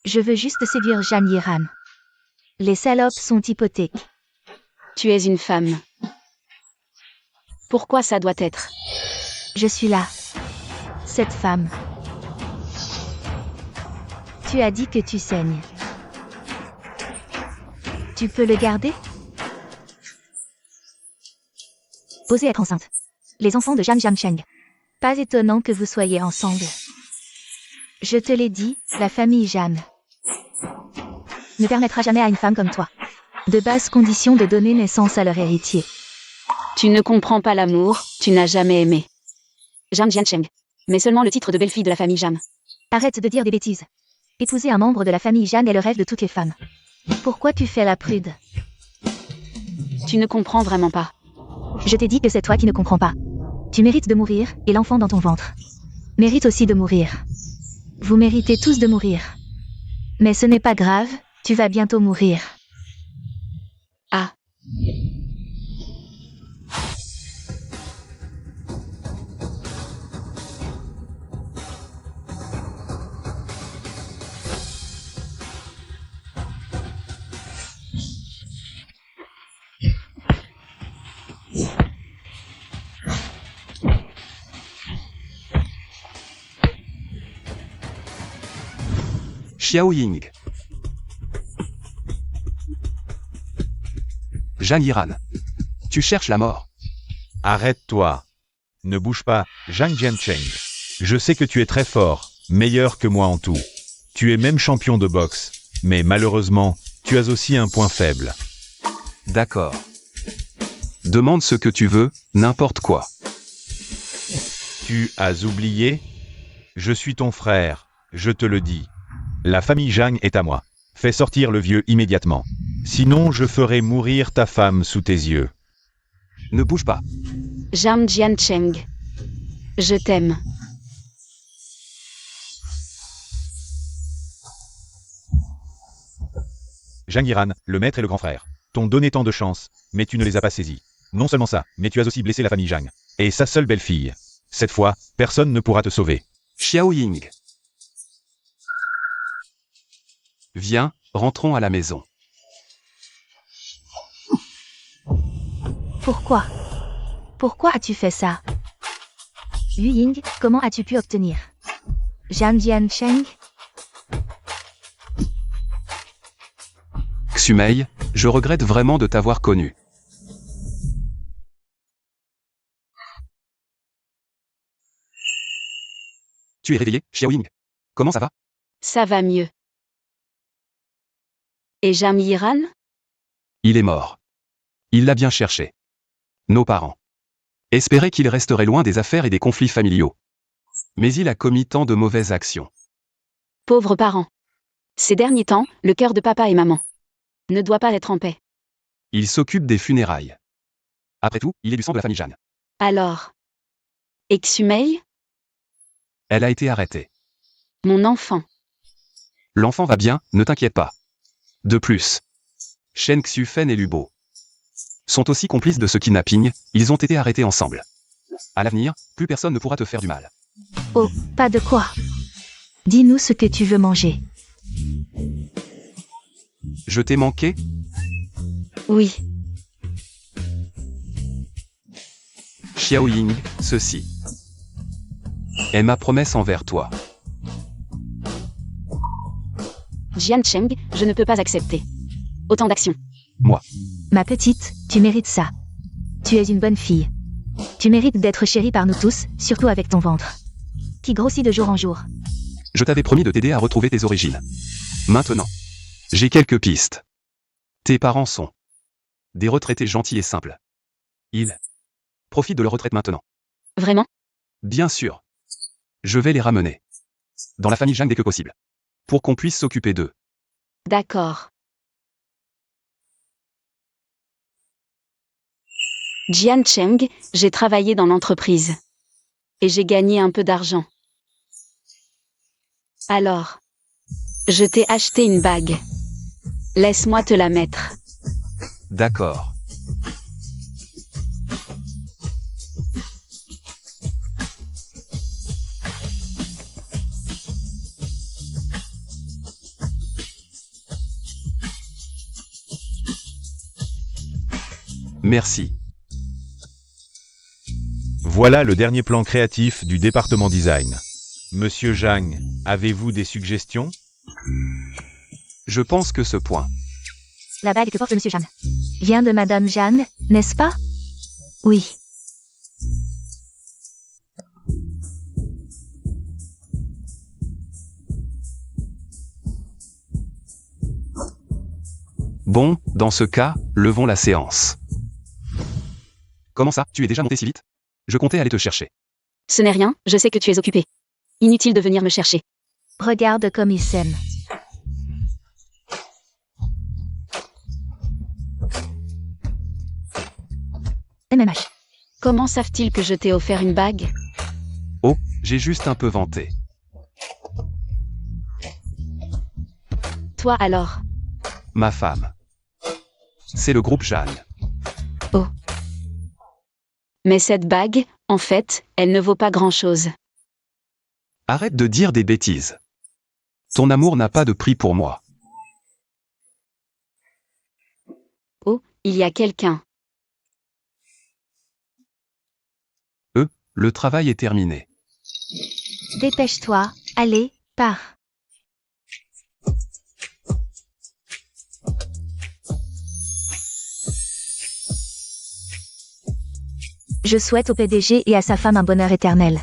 Je veux juste séduire Jeanne Yiran. Les salopes sont hypothèques. Tu es une femme. Pourquoi ça doit être? Je suis là. Cette femme. Tu as dit que tu saignes. Tu peux le garder? Osez être enceinte. Les enfants de Zhang Jiancheng. Pas étonnant que vous soyez ensemble. Je te l'ai dit, la famille Jeanne ne permettra jamais à une femme comme toi de basse condition de donner naissance à leur héritier. Tu ne comprends pas l'amour, tu n'as jamais aimé. Zhang Jiancheng. Mais seulement le titre de belle-fille de la famille Jam. Arrête de dire des bêtises. Épouser un membre de la famille Jeanne est le rêve de toutes les femmes. Pourquoi tu fais la prude? Tu ne comprends vraiment pas. Je t'ai dit que c'est toi qui ne comprends pas. Tu mérites de mourir, et l'enfant dans ton ventre mérite aussi de mourir. Vous méritez tous de mourir. Mais ce n'est pas grave, tu vas bientôt mourir. Ah. Xiao Ying. Zhang Yiran. Tu cherches la mort. Arrête-toi. Ne bouge pas, Zhang Jiancheng. Je sais que tu es très fort, meilleur que moi en tout. Tu es même champion de boxe. Mais malheureusement, tu as aussi un point faible. D'accord. Demande ce que tu veux, n'importe quoi. Tu as oublié? Je suis ton frère, je te le dis. La famille Zhang est à moi. Fais sortir le vieux immédiatement. Sinon je ferai mourir ta femme sous tes yeux. Ne bouge pas. Zhang Jiancheng. Je t'aime. Zhang Yiran, le maître et le grand frère, t'ont donné tant de chance, mais tu ne les as pas saisis. Non seulement ça, mais tu as aussi blessé la famille Zhang. Et sa seule belle-fille. Cette fois, personne ne pourra te sauver. Xiao Ying. Viens, rentrons à la maison. Pourquoi? Pourquoi as-tu fait ça? Yu Ying, comment as-tu pu obtenir Zhang Jiancheng? Xumei, je regrette vraiment de t'avoir connu. Tu es réveillé, Xiaoying. Comment ça va? Ça va mieux. Et Jamiran? Il est mort. Il l'a bien cherché. Nos parents espéraient qu'il resterait loin des affaires et des conflits familiaux. Mais il a commis tant de mauvaises actions. Pauvres parents. Ces derniers temps, le cœur de papa et maman ne doit pas être en paix. Il s'occupe des funérailles. Après tout, il est du sang de la famille Jeanne. Alors. Exumei? Elle a été arrêtée. Mon enfant. L'enfant va bien, ne t'inquiète pas. De plus, Shen Xufen et Lubo sont aussi complices de ce kidnapping, ils ont été arrêtés ensemble. À l'avenir, plus personne ne pourra te faire du mal. Oh, pas de quoi. Dis-nous ce que tu veux manger. Je t'ai manqué? Oui. Xiaoying, ceci est ma promesse envers toi. Jian Cheng, je ne peux pas accepter. Autant d'actions. Moi. Ma petite, tu mérites ça. Tu es une bonne fille. Tu mérites d'être chérie par nous tous, surtout avec ton ventre, qui grossit de jour en jour. Je t'avais promis de t'aider à retrouver tes origines. Maintenant, j'ai quelques pistes. Tes parents sont des retraités gentils et simples. Ils profitent de leur retraite maintenant. Vraiment? Bien sûr. Je vais les ramener dans la famille Zhang dès que possible, pour qu'on puisse s'occuper d'eux. D'accord. Jian Cheng, j'ai travaillé dans l'entreprise. Et j'ai gagné un peu d'argent. Alors, je t'ai acheté une bague. Laisse-moi te la mettre. D'accord. Merci. Voilà le dernier plan créatif du département design. Monsieur Zhang, avez-vous des suggestions? Je pense que ce point La bague que porte Monsieur Jeanne vient de Madame Jeanne, n'est-ce pas? Oui. Bon, dans ce cas, levons la séance. Comment ça, tu es déjà monté si vite? Je comptais aller te chercher. Ce n'est rien, je sais que tu es occupé. Inutile de venir me chercher. Regarde comme il s'aime. MMH. Comment savent-ils que je t'ai offert une bague? Oh, j'ai juste un peu vanté. Toi alors? Ma femme. C'est le groupe Jeanne. Oh. Mais cette bague, en fait, elle ne vaut pas grand-chose. Arrête de dire des bêtises. Ton amour n'a pas de prix pour moi. Oh, il y a quelqu'un. Le travail est terminé. Dépêche-toi, allez, pars. Je souhaite au PDG et à sa femme un bonheur éternel.